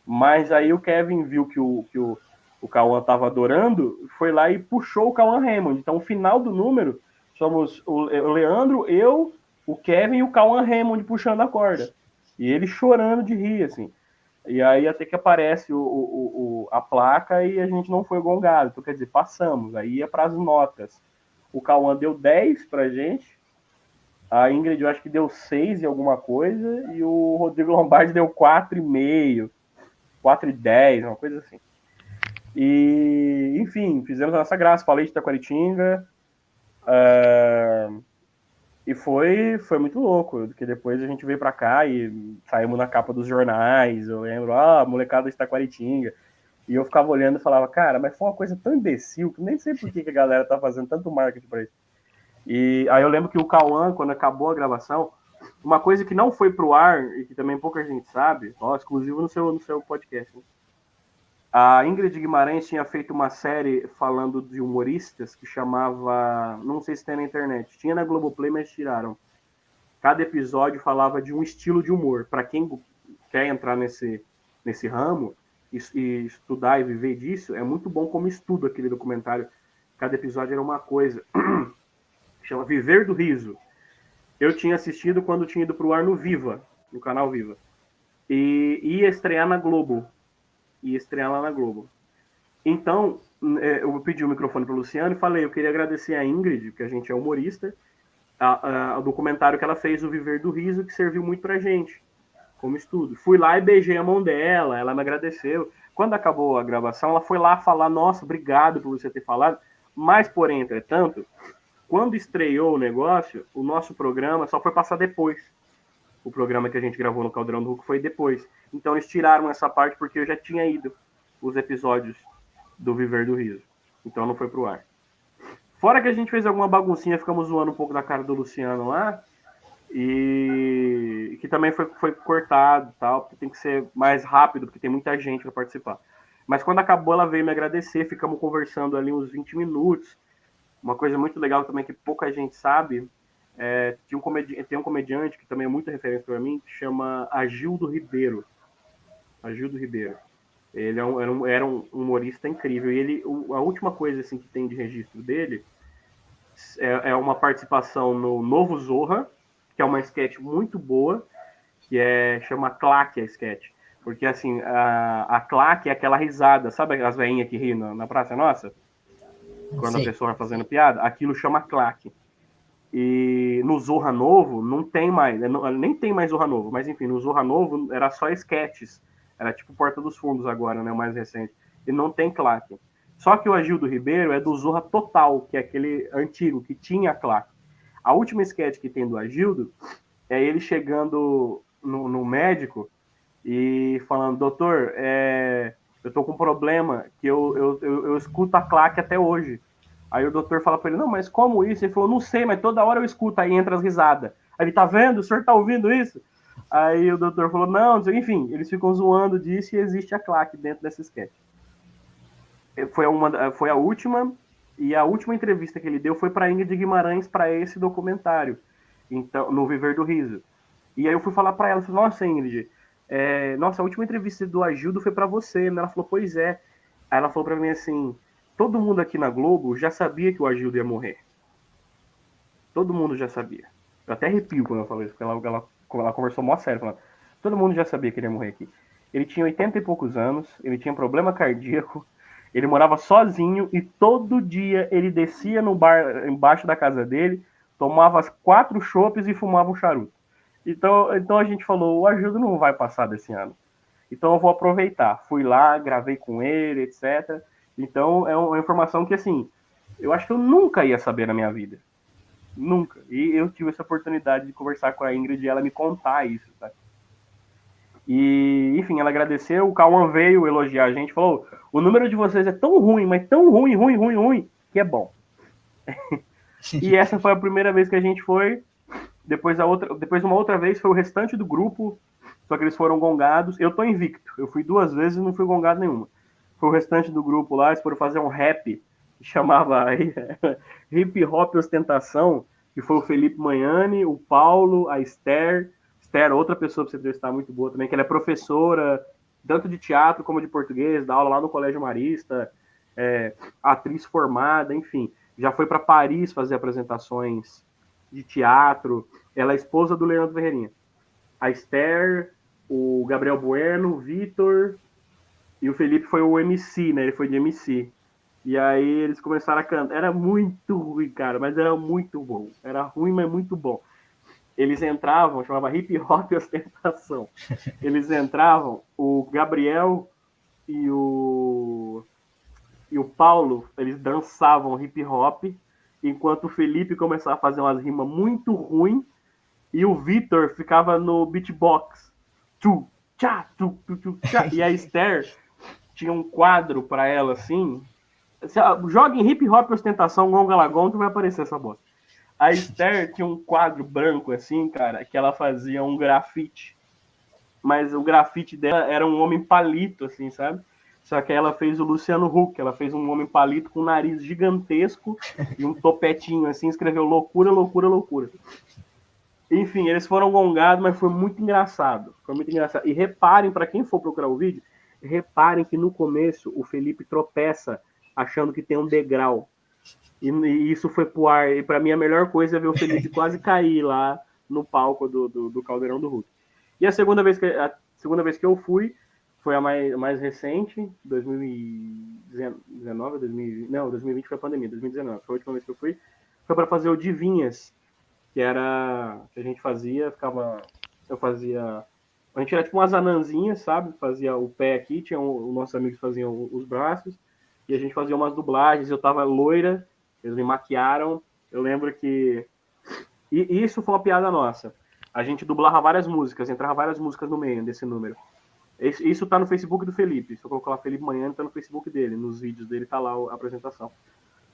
Mas aí o Kevin viu que o Cauã estava adorando, foi lá e puxou o Cauã Raymond. Então, o final do número, somos o Leandro, eu, o Kevin e o Cauã Raymond puxando a corda. E ele chorando de rir, assim. E aí até que aparece a placa e a gente não foi gongado. Então, quer dizer, passamos. Aí ia para as notas. O Cauã deu 10 pra gente. A Ingrid, eu acho que deu 6 e alguma coisa. E o Rodrigo Lombardi deu 4,5, 4,10, uma coisa assim. E, enfim, fizemos a nossa graça. Falei de Taquaritinga. E foi muito louco, porque depois a gente veio pra cá e saímos na capa dos jornais. Eu lembro, molecada de Taquaritinga. E eu ficava olhando e falava, cara, mas foi uma coisa tão imbecil que nem sei por que a galera tá fazendo tanto marketing pra isso. E aí eu lembro que o Cauã, quando acabou a gravação, uma coisa que não foi pro ar e que também pouca gente sabe, exclusivo no seu podcast, né? A Ingrid Guimarães tinha feito uma série falando de humoristas que chamava, não sei se tem na internet, tinha na Globoplay, mas tiraram. Cada episódio falava de um estilo de humor. Para quem quer entrar nesse ramo e estudar e viver disso, é muito bom como estudo aquele documentário. Cada episódio era uma coisa. Chama Viver do Riso. Eu tinha assistido quando tinha ido pro ar no Viva, no canal Viva. E ia estrear na Globo. Ia estrear lá na Globo. Então, eu pedi o microfone para o Luciano e falei, eu queria agradecer a Ingrid, que a gente é humorista, o documentário que ela fez, O Viver do Riso, que serviu muito pra gente, como estudo. Fui lá e beijei a mão dela, ela me agradeceu. Quando acabou a gravação, ela foi lá falar, nossa, obrigado por você ter falado, mas, porém, entretanto, quando estreou o negócio, o nosso programa só foi passar depois. O programa que a gente gravou no Caldeirão do Hulk foi depois. Então eles tiraram essa parte porque eu já tinha ido os episódios do Viver do Riso. Então não foi pro ar. Fora que a gente fez alguma baguncinha, ficamos zoando um pouco da cara do Luciano lá. E que também foi cortado e tal, porque tem que ser mais rápido, porque tem muita gente para participar. Mas quando acabou, ela veio me agradecer, ficamos conversando ali uns 20 minutos. Uma coisa muito legal também que pouca gente sabe, tem um comediante que também é muita referência para mim, que chama Agildo Ribeiro. Agildo Ribeiro. Ele era um humorista incrível. E a última coisa assim, que tem de registro dele é uma participação no Novo Zorra, que é uma sketch muito boa, que chama Claque a sketch. Porque assim, a claque é aquela risada, sabe as veinhas que riem na Praça Nossa? Quando a pessoa vai fazendo piada, aquilo chama claque. E no Zorra Novo não tem mais, nem tem mais Zorra Novo, mas enfim, no Zorra Novo era só sketches. Era tipo Porta dos Fundos agora, né, o mais recente. E não tem claque. Só que o Agildo Ribeiro é do Zorra Total, que é aquele antigo, que tinha claque. A última sketch que tem do Agildo é ele chegando no médico e falando, doutor, eu tô com um problema que eu escuto a claque até hoje. Aí o doutor fala pra ele, não, mas como isso? Ele falou, não sei, mas toda hora eu escuto, aí entra as risadas. Aí ele, tá vendo? O senhor tá ouvindo isso? Aí o doutor falou, não, enfim, eles ficam zoando disso e existe a claque dentro dessa sketch. Foi a última, e a última entrevista que ele deu foi pra Ingrid Guimarães para esse documentário, então, no Viver do Riso. E aí eu fui falar pra ela, falei, nossa, Ingrid, nossa, a última entrevista do Agildo foi pra você. Ela falou, pois é. Aí ela falou pra mim assim, todo mundo aqui na Globo já sabia que o Agildo ia morrer. Todo mundo já sabia. Eu até arrepio quando eu falo isso, porque ela conversou mó sério, falando, todo mundo já sabia que ele ia morrer aqui. Ele tinha 80 e poucos anos, ele tinha problema cardíaco, ele morava sozinho e todo dia ele descia no bar embaixo da casa dele, tomava 4 chopes e fumava um charuto. Então a gente falou, o Ajuda não vai passar desse ano. Então eu vou aproveitar. Fui lá, gravei com ele, etc. Então é uma informação que, assim, eu acho que eu nunca ia saber na minha vida. Nunca. E eu tive essa oportunidade de conversar com a Ingrid e ela me contar isso, tá? E, enfim, ela agradeceu, o Cauã veio elogiar a gente, falou, o número de vocês é tão ruim, mas tão ruim, que é bom. E essa foi a primeira vez que a gente foi, depois uma outra vez foi o restante do grupo, só que eles foram gongados, eu tô invicto, eu fui 2 vezes e não fui gongado nenhuma. Foi o restante do grupo lá, eles foram fazer um rap, que chamava Hip Hop Ostentação, que foi o Felipe Manhani, o Paulo, a Esther, outra pessoa pra você entrevistar muito boa também, que ela é professora, tanto de teatro como de português, dá aula lá no Colégio Marista, atriz formada, enfim. Já foi para Paris fazer apresentações de teatro. Ela é esposa do Leandro Ferreirinha. A Esther, o Gabriel Bueno, o Vitor e o Felipe foi o MC, né? Ele foi de MC. E aí eles começaram a cantar. Era muito ruim, cara, mas era muito bom. Era ruim, mas muito bom. Eles entravam, chamava Hip Hop Ostentação. Eles entravam, o Gabriel e o Paulo, eles dançavam hip hop, enquanto o Felipe começava a fazer umas rimas muito ruins e o Vitor ficava no beatbox. Tchu, tchá, tchu, tchu, tchu, tchá. E a Esther tinha um quadro para ela assim. Joga em hip hop ostentação Gonga Lagon que vai aparecer essa bosta. A Esther tinha um quadro branco assim, cara, que ela fazia um grafite. Mas o grafite dela era um homem palito, assim, sabe? Só que ela fez o Luciano Huck, ela fez um homem palito com um nariz gigantesco e um topetinho, assim, escreveu loucura, loucura, loucura. Enfim, eles foram gongados, mas foi muito engraçado. Foi muito engraçado. E reparem, para quem for procurar o vídeo, reparem que no começo o Felipe tropeça achando que tem um degrau. E isso foi pro ar. E para mim a melhor coisa é ver o Felipe quase cair lá no palco do Caldeirão do Hulk. E a segunda vez que eu fui foi a mais recente, 2019, 2020, não, 2020 foi a pandemia, 2019 foi a última vez que eu fui, foi para fazer o Divinhas, que era que a gente fazia, a gente era tipo umas anãzinhas, sabe? Fazia o pé aqui, tinha os nossos amigos faziam os braços, e a gente fazia umas dublagens, eu tava loira, eles me maquiaram, eu lembro que... E isso foi uma piada nossa. A gente dublava várias músicas, entrava várias músicas no meio desse número. Isso tá no Facebook do Felipe. Se eu colocar lá Felipe Manhã, tá no Facebook dele. Nos vídeos dele tá lá a apresentação.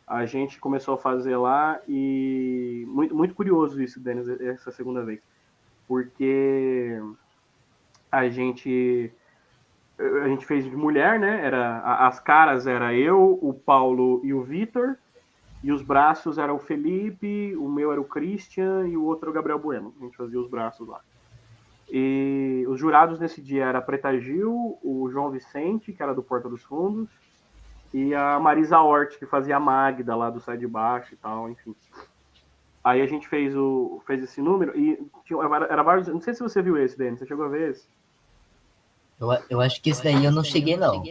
A gente começou a fazer lá e... Muito, muito curioso isso, Denis, essa segunda vez. Porque a gente fez de mulher, né? As caras era eu, o Paulo e o Vitor. E os braços eram o Felipe, o meu era o Christian e o outro era o Gabriel Bueno. A gente fazia os braços lá. E os jurados nesse dia era a Preta Gil, o João Vicente, que era do Porta dos Fundos, e a Marisa Hort, que fazia a Magda lá do Sai de Baixo e tal, enfim. Aí a gente fez esse número e era vários. Não sei se você viu esse, Denis. Você chegou a ver esse? Eu acho que esse daí eu não cheguei, não.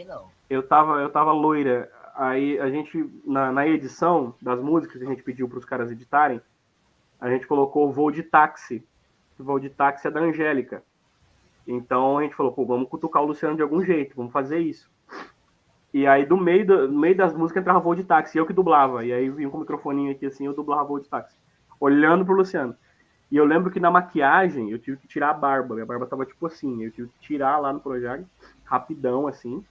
Eu tava loira. Aí a gente, na edição das músicas que a gente pediu para os caras editarem, a gente colocou o Voo de Táxi. O Voo de Táxi é da Angélica. Então a gente falou, pô, vamos cutucar o Luciano de algum jeito, vamos fazer isso. E aí no meio das músicas entrava Voo de Táxi, eu que dublava. E aí vinha com o microfoninho aqui assim, eu dublava Voo de Táxi. Olhando pro Luciano. E eu lembro que na maquiagem eu tive que tirar a barba. Minha barba tava tipo assim, eu tive que tirar lá no Projac, rapidão assim.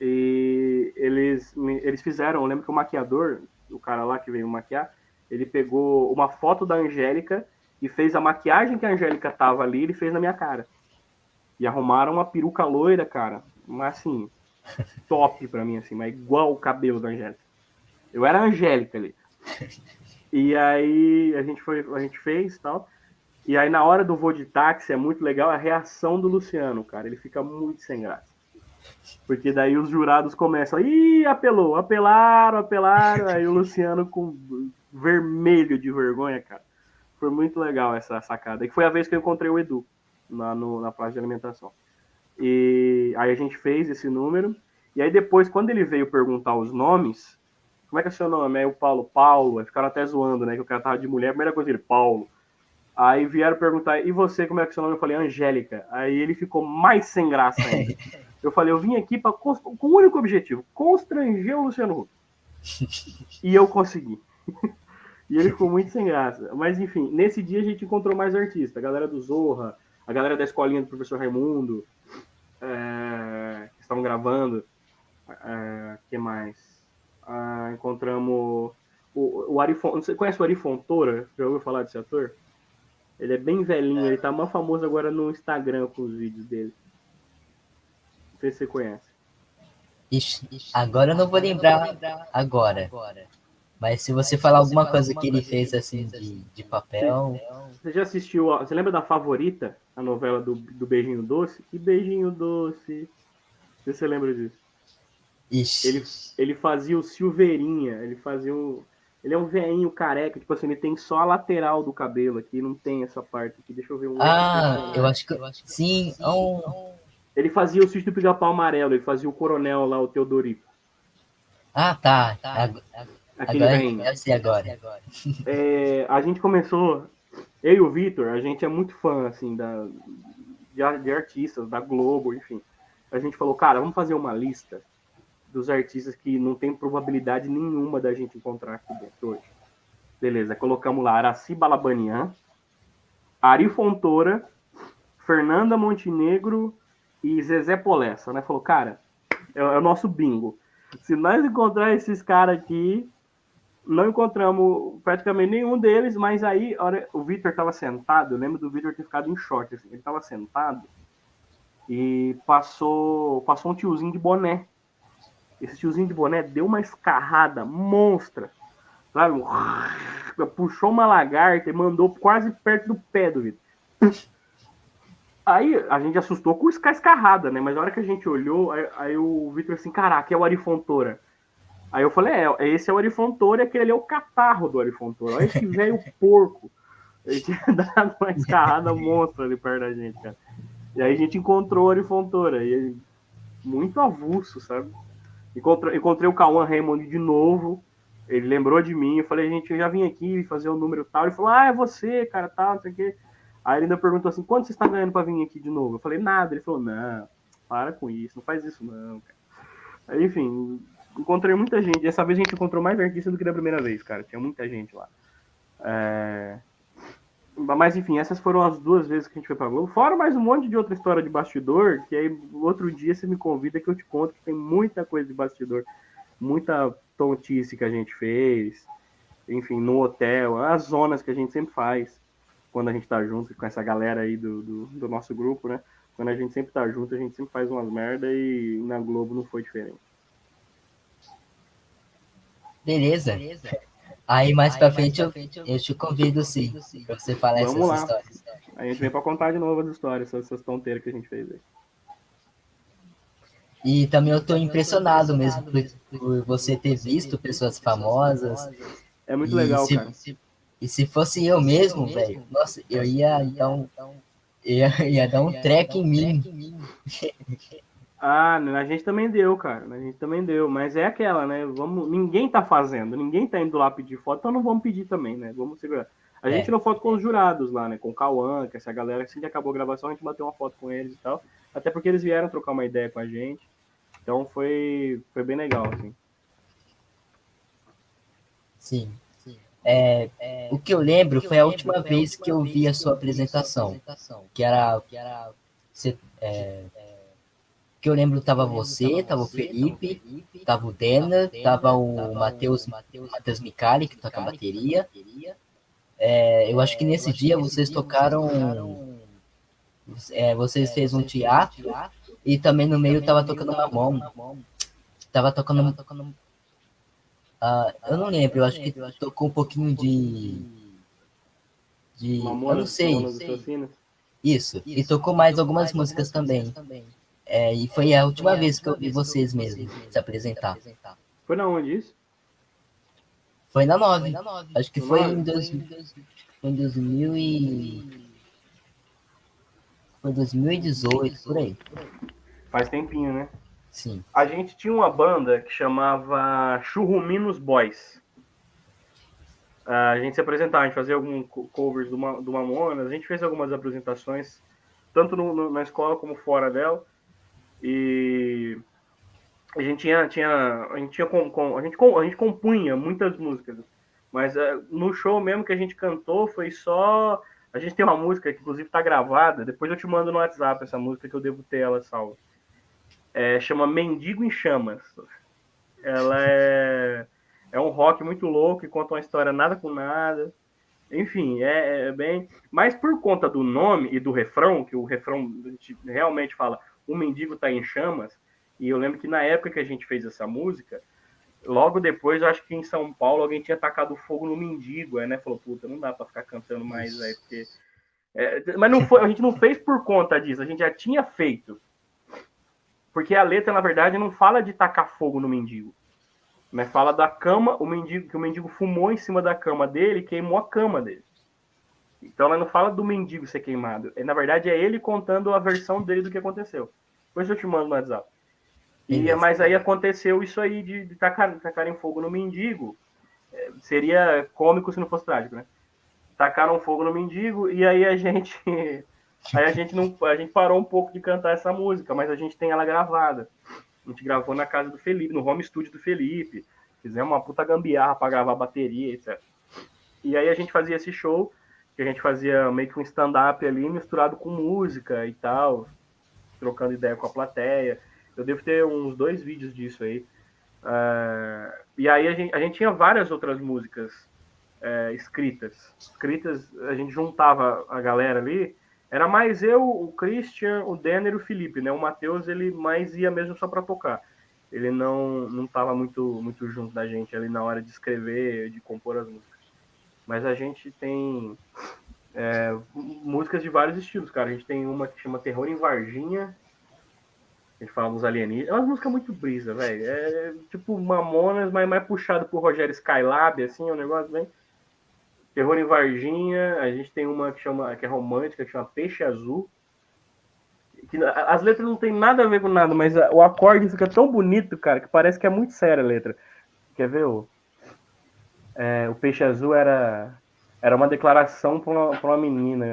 E eles fizeram, eu lembro que o maquiador, o cara lá que veio maquiar, ele pegou uma foto da Angélica e fez a maquiagem que a Angélica tava ali, ele fez na minha cara. E arrumaram uma peruca loira, cara, mas assim, top pra mim, assim, mas igual o cabelo da Angélica. Eu era a Angélica ali. E aí a gente fez e tal. E aí na hora do voo de táxi é muito legal a reação do Luciano, cara. Ele fica muito sem graça. Porque daí os jurados começam, apelaram. Aí o Luciano vermelho de vergonha, cara. Foi muito legal essa sacada. E foi a vez que eu encontrei o Edu na praça de alimentação. E aí a gente fez esse número. E aí depois, quando ele veio perguntar os nomes, como é que é o seu nome? Aí o Paulo. Aí ficaram até zoando, né? Que o cara tava de mulher. A primeira coisa ele, Paulo. Aí vieram perguntar, e você, como é que é o seu nome? Eu falei, Angélica. Aí ele ficou mais sem graça ainda. Eu falei, eu vim aqui com o único objetivo, constranger o Luciano Huck. E eu consegui. E ele ficou muito sem graça. Mas, enfim, nesse dia a gente encontrou mais artistas. A galera do Zorra, a galera da escolinha do professor Raimundo, que estavam gravando. Que mais? Encontramos o Ari Fontoura. Você conhece o Ari Fontoura? Já ouviu falar desse ator? Ele é bem velhinho, ele tá mais famoso agora no Instagram com os vídeos dele. Não sei se você conhece. Ixi, agora eu não vou lembrar agora. Mas se você falar alguma coisa que ele fez assim de papel. Você já assistiu? Você lembra da Favorita? A novela do Beijinho Doce? Que beijinho doce. Se você lembra disso. Ixi. Ele fazia o Silveirinha. Ele é um veinho careca. Tipo assim, ele tem só a lateral do cabelo aqui. Não tem essa parte aqui. Deixa eu ver um outro. Eu acho que. Sim. Ele fazia o Sítio do Pica-Pau Amarelo. Ele fazia o coronel lá, o Teodorico. Tá. Aquele veinho. Deve ser agora. A gente começou... Eu e o Vitor, a gente é muito fã, assim, de artistas, da Globo, enfim. A gente falou, cara, vamos fazer uma lista dos artistas que não tem probabilidade nenhuma da gente encontrar aqui dentro hoje. Beleza, colocamos lá Araci Balabanian, Ari Fontoura, Fernanda Montenegro e Zezé Polessa, né? Falou, cara, é o nosso bingo. Se nós encontrar esses caras aqui, não encontramos praticamente nenhum deles, mas aí o Vitor estava sentado, eu lembro do Vitor ter ficado em choque, assim, ele estava sentado e passou um tiozinho de boné. Esse tiozinho de boné deu uma escarrada monstra, sabe? Puxou uma lagarta e mandou quase perto do pé do Vitor. Aí a gente assustou com a escarrada, né? Mas na hora que a gente olhou, aí o Vitor assim, caraca, é o Ari Fontoura. Aí eu falei, esse é o Ari Fontoura e aquele ali é o catarro do Ari Fontoura. Olha esse velho porco. Ele tinha dado uma escarrada monstra ali perto da gente, cara. E aí a gente encontrou o Ari Fontoura. E ele, muito avulso, sabe? Encontrei o Cauã Raymond de novo. Ele lembrou de mim. Eu falei, gente, eu já vim aqui fazer o número tal. Ele falou, é você, cara, tal, não sei o quê. Aí ele ainda perguntou assim, quanto você está ganhando pra vir aqui de novo? Eu falei, nada. Ele falou, não, para com isso, não faz isso não, cara. Aí, enfim... Encontrei muita gente. Dessa vez a gente encontrou mais artistas do que da primeira vez, cara. Tinha muita gente lá. Mas, enfim, essas foram as 2 vezes que a gente foi pra Globo. Fora mais um monte de outra história de bastidor, que aí outro dia você me convida que eu te conto que tem muita coisa de bastidor. Muita tontice que a gente fez. Enfim, no hotel. As zonas que a gente sempre faz quando a gente tá junto com essa galera aí do nosso grupo, né? Quando a gente sempre tá junto, a gente sempre faz umas merda e na Globo não foi diferente. Beleza. Aí mais pra frente eu te convido sim, pra você falar essas histórias. A gente vem pra contar de novo as histórias, essas tonteiras que a gente fez aí. E também eu tô impressionado mesmo por você ter visto pessoas famosas. É muito legal, cara. E se fosse eu mesmo, velho, nossa, eu ia dar um treco em mim. A gente também deu, cara. A gente também deu. Mas é aquela, né? Ninguém tá fazendo, ninguém tá indo lá pedir foto, então não vamos pedir também, né? Vamos segurar. A gente tirou foto com os jurados lá, né? Com o Cauã, que essa galera, assim que acabou a gravação, a gente bateu uma foto com eles e tal. Até porque eles vieram trocar uma ideia com a gente. Então foi bem legal, assim. Sim. O que eu lembro foi a última vez que eu vi a sua apresentação. Que era... que eu lembro tava você, tava o Felipe, tava o Denner, tava o Matheus Micali, que toca a bateria. Eu acho que nesse dia vocês tocaram... vocês fez um teatro e também no meio tava tocando Mamão. Tava tocando... eu não lembro, eu acho que tocou um pouquinho de eu não sei. Isso, e tocou mais algumas músicas também. E foi a última vez que eu vi vocês mesmo se apresentar. Foi na onde isso? Foi na 9. Acho que No foi 9? foi em 2000 foi 2018, por aí. Faz tempinho, né? Sim. A gente tinha uma banda que chamava Churruminos Boys. A gente se apresentava, a gente fazia alguns covers do Mamonas, a gente fez algumas apresentações, tanto na escola como fora dela. E a gente a gente compunha muitas músicas, mas no show mesmo que a gente cantou foi só. A gente tem uma música que inclusive está gravada, depois eu te mando no WhatsApp essa música que eu devo ter ela salva. Chama Mendigo em Chamas. Ela é um rock muito louco e conta uma história nada com nada. Enfim, é bem. Mas por conta do nome e do refrão, que o refrão a gente realmente fala o mendigo tá em chamas, e eu lembro que na época que a gente fez essa música, logo depois, eu acho que em São Paulo alguém tinha tacado fogo no mendigo, né? Falou, puta, não dá pra ficar cantando mais aí, porque. Mas não foi, a gente não fez por conta disso, a gente já tinha feito. Porque a letra, na verdade, não fala de tacar fogo no mendigo. Mas fala da cama, que o mendigo fumou em cima da cama dele e queimou a cama dele. Então ela não fala do mendigo ser queimado. Na verdade, é ele contando a versão dele do que aconteceu. Depois eu te mando no WhatsApp. Mas aí aconteceu isso aí de tacarem fogo no mendigo. Seria cômico se não fosse trágico, né? Tacaram fogo no mendigo e aí a gente. Aí a gente parou um pouco de cantar essa música, mas a gente tem ela gravada. A gente gravou na casa do Felipe, no home studio do Felipe. Fizemos uma puta gambiarra pra gravar bateria, etc. E aí a gente fazia esse show, que a gente fazia meio que um stand-up ali, misturado com música e tal, trocando ideia com a plateia. Eu devo ter uns 2 vídeos disso aí. E aí a gente tinha várias outras músicas escritas. A gente juntava a galera ali. Era mais eu, o Christian, o Denner e o Felipe, né? O Matheus, ele mais ia mesmo só para tocar. Ele não tava muito junto da gente ali na hora de escrever, de compor as músicas. Mas a gente tem músicas de vários estilos, cara. A gente tem uma que chama Terror em Varginha. A gente fala dos alienígenas. É uma música muito brisa, velho. É tipo Mamonas, mas mais puxado por Rogério Skylab, assim, é um negócio bem. Terror em Varginha. A gente tem uma que é romântica, que chama Peixe Azul. Que as letras não tem nada a ver com nada, mas o acorde fica tão bonito, cara, que parece que é muito séria a letra. Quer ver? O Peixe Azul era uma declaração pra uma menina.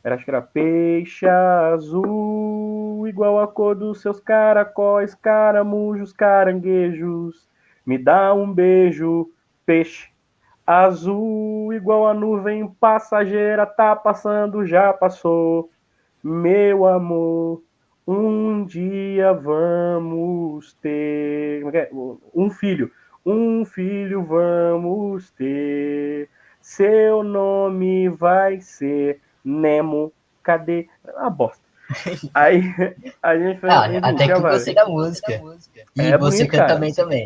Acho que era peixe azul, igual a cor dos seus caracóis, caramujos, caranguejos. Me dá um beijo, peixe azul, igual a nuvem passageira, tá passando, já passou. Meu amor, um dia vamos ter um filho. Um filho vamos ter. Seu nome vai ser Nemo. Cadê? Ah, bosta. Aí a gente fez. Até que eu gostei da música. E você bonito, canta cara. bem também.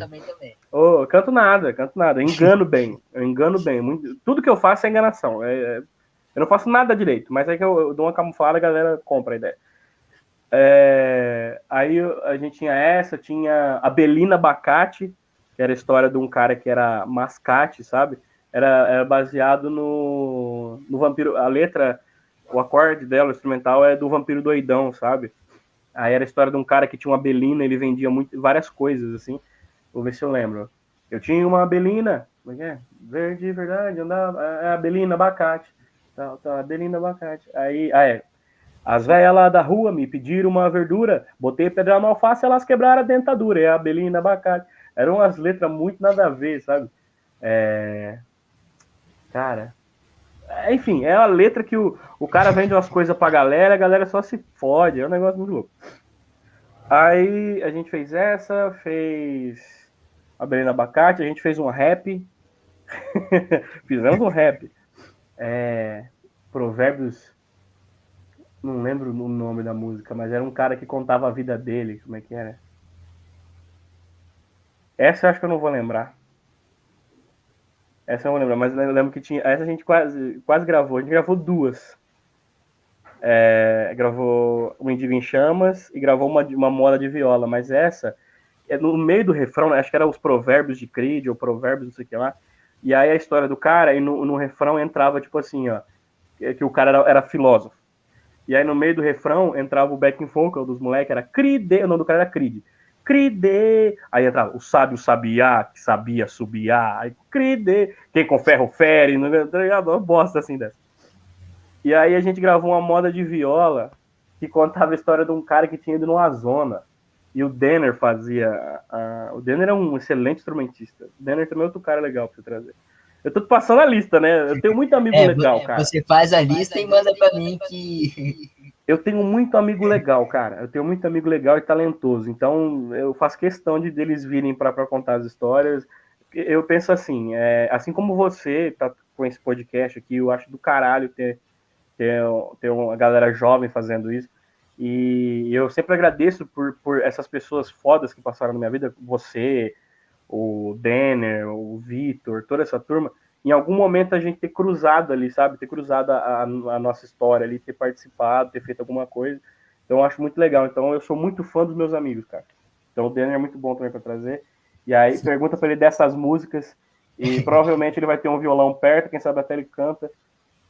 Oh, eu canto nada. Engano bem. Tudo que eu faço é enganação. Eu não faço nada direito, mas é que eu dou uma camuflada e a galera compra a ideia. Aí a gente tinha a Belina Abacate, que era a história de um cara que era mascate, sabe? Era baseado no vampiro. A letra, o acorde dela, o instrumental, é do Vampiro Doidão, sabe? Aí era a história de um cara que tinha uma Belina, ele vendia várias coisas, assim. Vou ver se eu lembro. Eu tinha uma Belina, como é? Verde, verdade, andava. A Belina Abacate. A Belina Abacate. Aí, as velhas lá da rua me pediram uma verdura, botei pedra no alface, elas quebraram a dentadura, é a Belina Abacate. Eram umas letras muito nada a ver, sabe? Cara, enfim, é a letra que o cara vende umas coisas pra galera, a galera só se fode, é um negócio muito louco. Aí a gente fez a Belina Abacate, a gente fez um rap, fizemos um rap, Provérbios, não lembro o nome da música, mas era um cara que contava a vida dele, como é que era? Essa eu acho que eu não vou lembrar. Essa eu não vou lembrar, mas eu lembro que tinha. Essa a gente quase gravou. A gente gravou 2. Gravou O Mendigo em Chamas e gravou uma moda de viola, mas essa no meio do refrão, acho que era os provérbios de Creed, ou provérbios, não sei o que lá, e aí a história do cara, e no refrão entrava, tipo assim, ó, que o cara era filósofo. E aí no meio do refrão entrava o backing vocal dos moleques, era Creed, o nome do cara era Creed. Creed, aí entrava o sábio sabiá, que sabia subiar, aí Creed, quem com ferro fere, tá ligado? Uma bosta assim dessa. E aí a gente gravou uma moda de viola que contava a história de um cara que tinha ido numa zona. E o Denner fazia. O Denner é um excelente instrumentista. O Denner também é outro cara legal pra você trazer. Eu tô passando a lista, né? Eu tenho muito amigo legal, cara. Você faz a lista e manda pra mim que... Eu tenho muito amigo legal, cara. Eu tenho muito amigo legal e talentoso. Então, eu faço questão de deles virem para contar as histórias. Eu penso assim, assim como você tá com esse podcast aqui, eu acho do caralho ter uma galera jovem fazendo isso. E eu sempre agradeço por essas pessoas fodas que passaram na minha vida. Você, o Denner, o Vitor, toda essa turma. Em algum momento a gente ter cruzado ali, sabe? Ter cruzado a nossa história ali, ter participado, ter feito alguma coisa. Então eu acho muito legal. Então eu sou muito fã dos meus amigos, cara. Então o Denner é muito bom também para trazer. E aí pergunta para ele dessas músicas e provavelmente ele vai ter um violão perto, quem sabe até ele canta.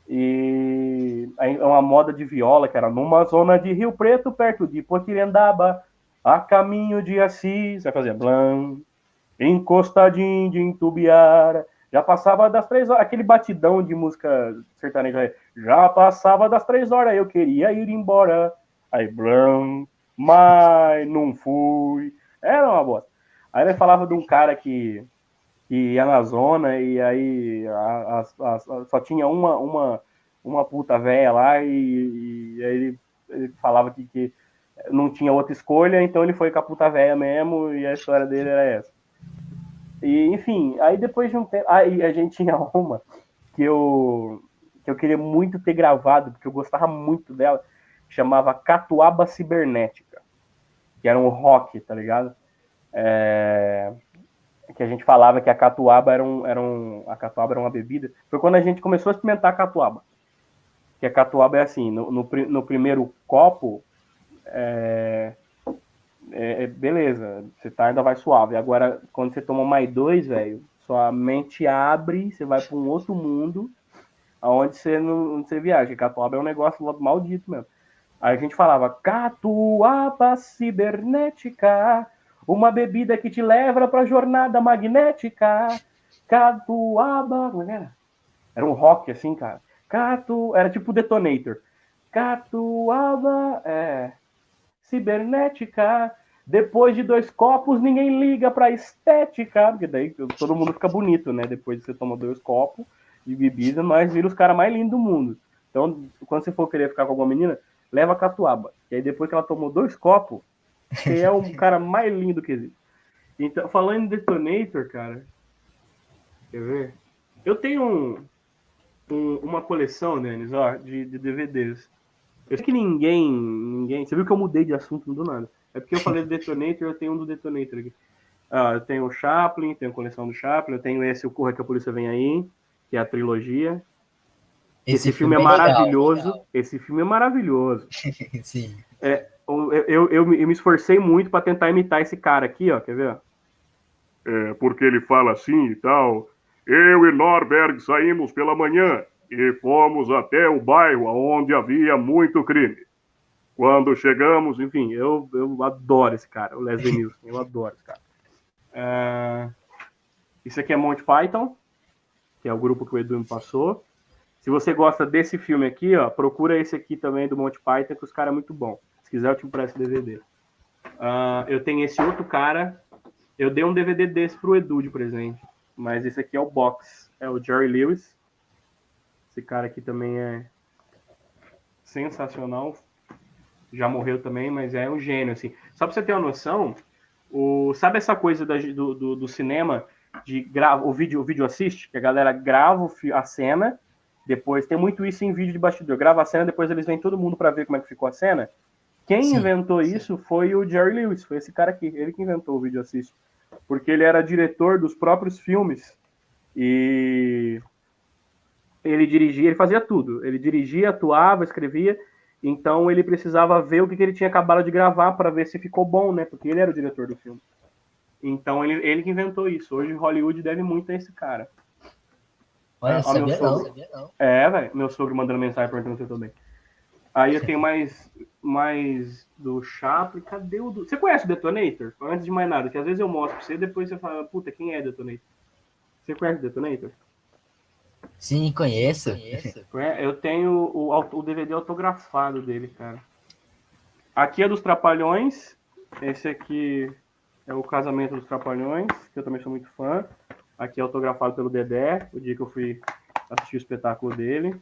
E é uma moda de viola que era numa zona de Rio Preto, perto de Potirendaba, a caminho de Assis, vai fazer blam, encostadinho de Intubiara. Já passava das 3 horas, aquele batidão de música sertaneja. Já passava das 3 horas, eu queria ir embora. Aí, blam, mas não fui. Era uma bosta. Aí ele falava de um cara que ia na zona e aí só tinha uma puta véia lá e aí ele falava que não tinha outra escolha, então ele foi com a puta véia mesmo e a história dele era essa. E, enfim, aí depois de um tempo... Aí a gente tinha uma que eu queria muito ter gravado, porque eu gostava muito dela, chamava Catuaba Cibernética, que era um rock, tá ligado? Que a gente falava que a catuaba a catuaba era uma bebida. Foi quando a gente começou a experimentar a catuaba. Que a catuaba é assim, no primeiro copo, beleza, você ainda vai suave. Agora, quando você toma mais 2, velho, sua mente abre, você vai para um outro mundo, onde você viaja. Catuaba é um negócio maldito mesmo. Aí a gente falava, catuaba cibernética, uma bebida que te leva para a jornada magnética. Catuaba, como era? Era um rock assim, cara. Era tipo Detonator. Catuaba, cibernética. Depois de 2 copos, ninguém liga pra estética. Porque daí todo mundo fica bonito, né? Depois que você toma 2 copos de bebida, mas vira os caras mais lindos do mundo. Então, quando você for querer ficar com alguma menina, leva a catuaba. E aí, depois que ela tomou 2 copos, você é o cara mais lindo que existe. Então, falando em Detonator, cara, quer ver? Eu tenho uma coleção, Denis, ó, de DVDs. Eu sei que ninguém... Você viu que eu mudei de assunto do nada. É porque eu falei do Detonator, eu tenho um do Detonator aqui. Eu tenho o Chaplin, tenho a coleção do Chaplin, eu tenho esse O Corra que a Polícia Vem Aí, que é a trilogia. Esse filme é maravilhoso. Legal. Esse filme é maravilhoso. Sim. Eu me esforcei muito para tentar imitar esse cara aqui, ó. Quer ver? Porque ele fala assim e tal. Eu e Norberg saímos pela manhã e fomos até o bairro onde havia muito crime. Quando chegamos, enfim, eu adoro esse cara, o Leslie Nielsen. Eu adoro esse cara. Isso aqui é Monty Python, que é o grupo que o Edu me passou. Se você gosta desse filme aqui, ó, procura esse aqui também do Monty Python, que os caras é muito bom. Se quiser, eu te empresto DVD. Eu tenho esse outro cara. Eu dei um DVD desse pro Edu de presente. Mas esse aqui é o box. É o Jerry Lewis. Esse cara aqui também é sensacional. Já morreu também, mas é um gênio, assim. Só pra você ter uma noção, sabe essa coisa do cinema de o vídeo assiste? Que a galera grava a cena, depois tem muito isso em vídeo de bastidor. Grava a cena, depois eles vêm todo mundo para ver como é que ficou a cena. Quem inventou isso foi o Jerry Lewis, foi esse cara aqui, ele que inventou o vídeo assiste. Porque ele era diretor dos próprios filmes e ele dirigia, ele fazia tudo. Ele dirigia, atuava, escrevia. Então ele precisava ver o que ele tinha acabado de gravar para ver se ficou bom, né? Porque ele era o diretor do filme. Então ele que inventou isso. Hoje Hollywood deve muito a esse cara. Olha, Ó, meu sabia não. sogro. Velho, meu sogro mandando mensagem perguntando se eu tô bem. Aí eu tenho mais do Chaplin. Cadê o do... Você conhece o Detonator? Antes de mais nada, que às vezes eu mostro pra você, depois você fala, puta, quem é Detonator? Você conhece o Detonator? Sim, conheço. Eu tenho o DVD autografado dele, cara. Aqui é dos Trapalhões. Esse aqui é o Casamento dos Trapalhões, que eu também sou muito fã. Aqui é autografado pelo Dedé, o dia que eu fui assistir o espetáculo dele.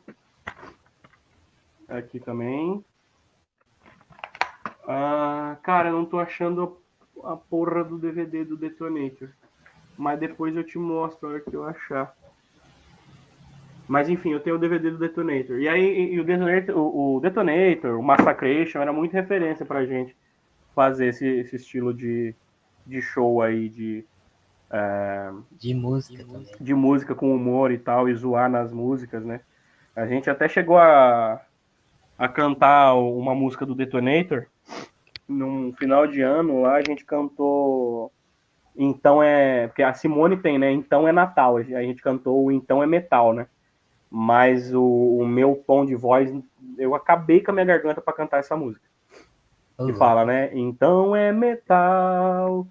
Aqui também. Cara, eu não tô achando a porra do DVD do Detonator. Mas depois eu te mostro a hora que eu achar. Mas enfim, eu tenho o DVD do Detonator. E aí, o Detonator, o Massacration, era muito referência pra gente fazer esse estilo de show aí, De música também. de música com humor e tal, e zoar nas músicas, né? A gente até chegou a cantar uma música do Detonator. Num final de ano lá, a gente cantou Então é... Porque a Simone tem, né? Então é Natal. A gente cantou o Então é Metal, né? Mas o meu tom de voz, eu acabei com a minha garganta para cantar essa música. Ô, Que louco. fala, né? Então é metal,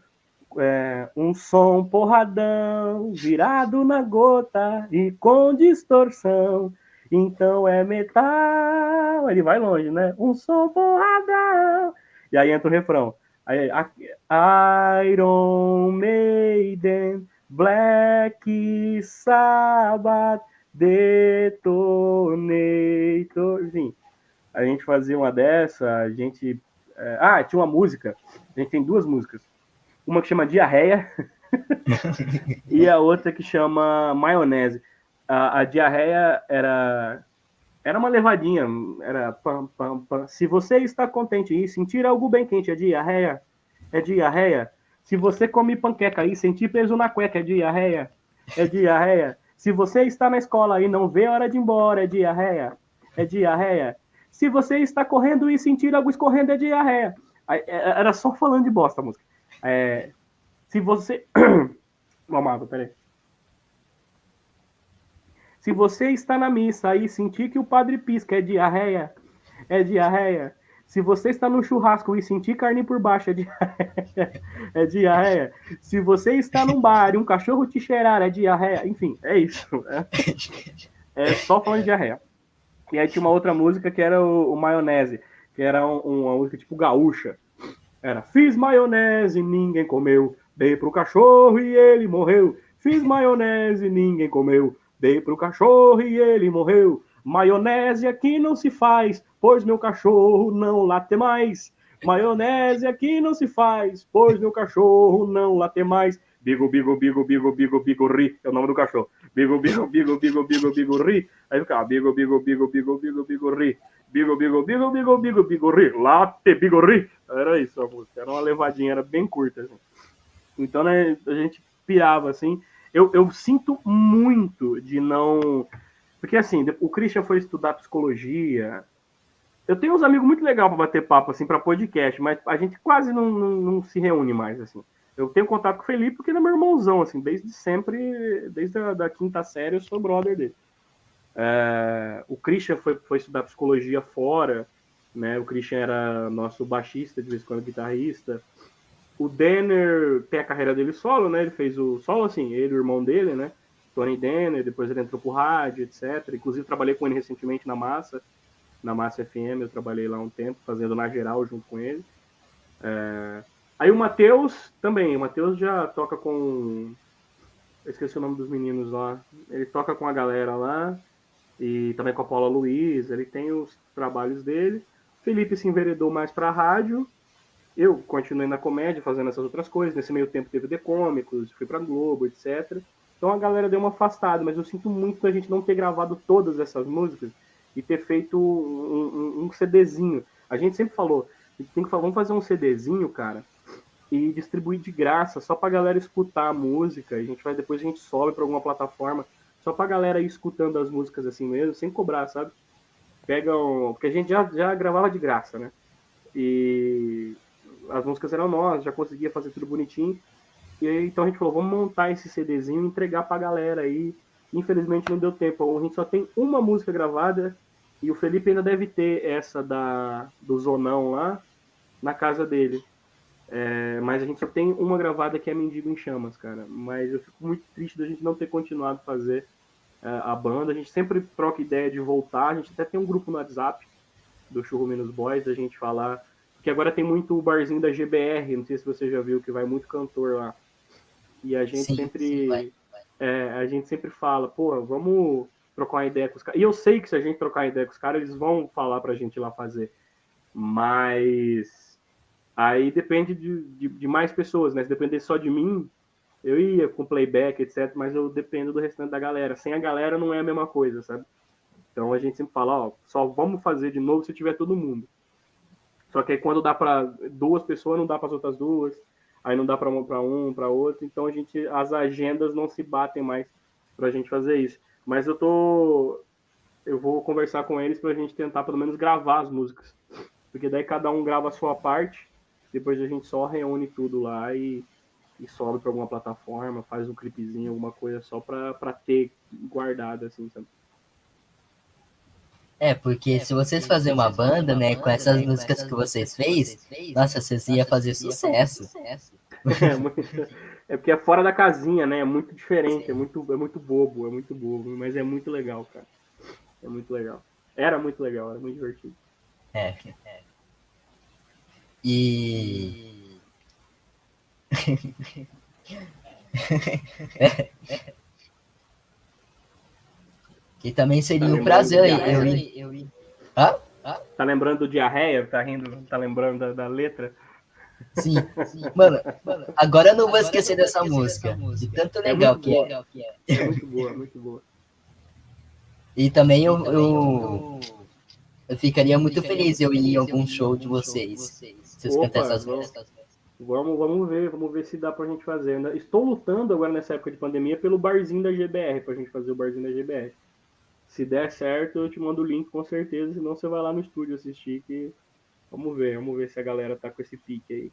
um som porradão, virado na gota e com distorção. Então é metal. Ele vai longe, né? Um som porradão. E aí entra o refrão. Aí, Iron Maiden, Black Sabbath, Detonator. Enfim, a gente fazia uma dessa, a gente. Tinha uma música. A gente tem duas músicas. Uma que chama Diarreia e a outra que chama Maionese. A diarreia era uma levadinha, era pam, pam, pam. Se você está contente e sentir algo bem quente, é diarreia, é diarreia. Se você come panqueca e sentir peso na cueca, é diarreia, é diarreia. Se você está na escola e não vê a hora de ir embora, é diarreia, é diarreia. Se você está correndo e sentir algo escorrendo, é diarreia. Era só falando de bosta a música. Se você... Vamos lá, peraí. Se você está na missa e sentir que o padre pisca, é diarreia, é diarreia. Se você está no churrasco e sentir carne por baixo, é diarreia, é diarreia. Se você está num bar e um cachorro te cheirar, é diarreia. Enfim, é isso. É só falando de diarreia. E aí tinha uma outra música que era o Maionese, que era uma música tipo gaúcha. Era, fiz maionese, ninguém comeu. Dei pro cachorro e ele morreu. Fiz maionese, ninguém comeu. Dei pro cachorro e ele morreu. Maionese aqui não se faz, pois meu cachorro não late mais. Maionese aqui não se faz, pois meu cachorro não late mais. Bigo, bigo, bigo, bigo, bigo, bigo, ri. É o nome do cachorro. Bigo, bigo, bigo, bigo, bigo, bigo, ri. Aí ficava bigo, bigo, bigo, bigo, bigo, bigo, ri. Bigo, bigo, bigo, bigo, bigo, bigo, ri. Late, bigo, ri. Era isso a música. Era uma levadinha, era bem curta, assim. Então, né, a gente pirava, assim. Eu sinto muito de não... Porque, assim, o Christian foi estudar psicologia. Eu tenho uns amigos muito legais para bater papo, assim, para podcast, mas a gente quase não se reúne mais, assim. Eu tenho contato com o Felipe porque ele é meu irmãozão, assim, desde sempre, desde a quinta série eu sou brother dele. O Christian foi estudar psicologia fora, né? O Christian era nosso baixista, de vez em quando guitarrista. O Denner tem a carreira dele solo, né? Ele fez o solo, assim, ele e o irmão dele, né? Tony Denner, depois ele entrou pro rádio, etc. Inclusive trabalhei com ele recentemente na Massa FM, eu trabalhei lá um tempo, fazendo na geral junto com ele. Aí o Matheus também, o Matheus já toca com... Eu esqueci o nome dos meninos lá. Ele toca com a galera lá, e também com a Paula Luiz, ele tem os trabalhos dele. Felipe se enveredou mais pra rádio, eu continuei na comédia, fazendo essas outras coisas. Nesse meio tempo teve The Cômicos, fui pra Globo, etc. Então a galera deu uma afastada, mas eu sinto muito a gente não ter gravado todas essas músicas e ter feito um CDzinho. A gente sempre falou, vamos fazer um CDzinho, cara, e distribuir de graça, só pra galera escutar a música. Depois a gente sobe pra alguma plataforma, só pra galera ir escutando as músicas assim mesmo, sem cobrar, sabe? Porque a gente já gravava de graça, né? E as músicas eram nossas, já conseguia fazer tudo bonitinho. E aí, então a gente falou, vamos montar esse CDzinho e entregar pra galera aí. Infelizmente não deu tempo. A gente só tem uma música gravada e o Felipe ainda deve ter essa do Zonão lá na casa dele. Mas a gente só tem uma gravada que é Mendigo em Chamas, cara. Mas eu fico muito triste da gente não ter continuado a fazer a banda. A gente sempre troca ideia de voltar. A gente até tem um grupo no WhatsApp do Churro Menos Boys, da gente falar. Porque agora tem muito o barzinho da GBR, não sei se você já viu, que vai muito cantor lá. E a gente a gente sempre fala, pô, vamos trocar uma ideia com os caras. E eu sei que se a gente trocar uma ideia com os caras, eles vão falar pra gente ir lá fazer. Mas aí depende de mais pessoas, né? Se depender só de mim, eu ia com playback, etc. Mas eu dependo do restante da galera. Sem a galera não é a mesma coisa, sabe? Então a gente sempre fala, ó, só vamos fazer de novo se tiver todo mundo. Só que aí quando dá para duas pessoas, não dá para as outras duas. Aí não dá para um, para outro. Então as agendas não se batem mais para a gente fazer isso. Mas eu vou conversar com eles para a gente tentar pelo menos gravar as músicas, porque daí cada um grava a sua parte, depois a gente só reúne tudo lá e sobe para alguma plataforma, faz um clipezinho, alguma coisa só para ter guardado assim, sabe? Porque se vocês fazerem uma banda, né, com essas músicas que vocês fez, nossa, vocês iam fazer sucesso. É porque é fora da casinha, né? É muito diferente, é muito bobo, mas é muito legal, cara. É muito legal. Era muito legal, era muito divertido. E que também seria um prazer eu ir. Hã? Tá lembrando do Diarreia? Tá rindo? Tá lembrando da letra? Sim. Mano, agora eu não vou esquecer dessa música. De tanto legal que é. É muito boa, muito boa. E também eu ficaria muito feliz eu ir em algum show de vocês. Vocês cantarem essas músicas. Vamos ver se dá pra gente fazer. Estou lutando agora nessa época de pandemia pelo barzinho da GBR, pra gente fazer o barzinho da GBR. Se der certo, eu te mando o link com certeza, senão você vai lá no estúdio assistir que vamos ver se a galera tá com esse pique aí.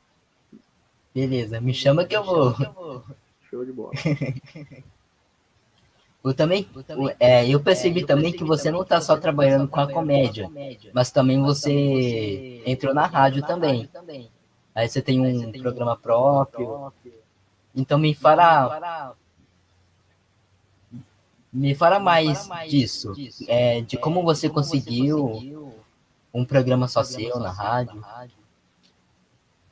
Beleza, me chama que eu vou. Show de bola. Eu percebi também que você não está só trabalhando com a comédia, mas também você entrou na rádio também. Aí você tem um programa próprio. Então me fala mais disso, de como você conseguiu um programa só seu na rádio.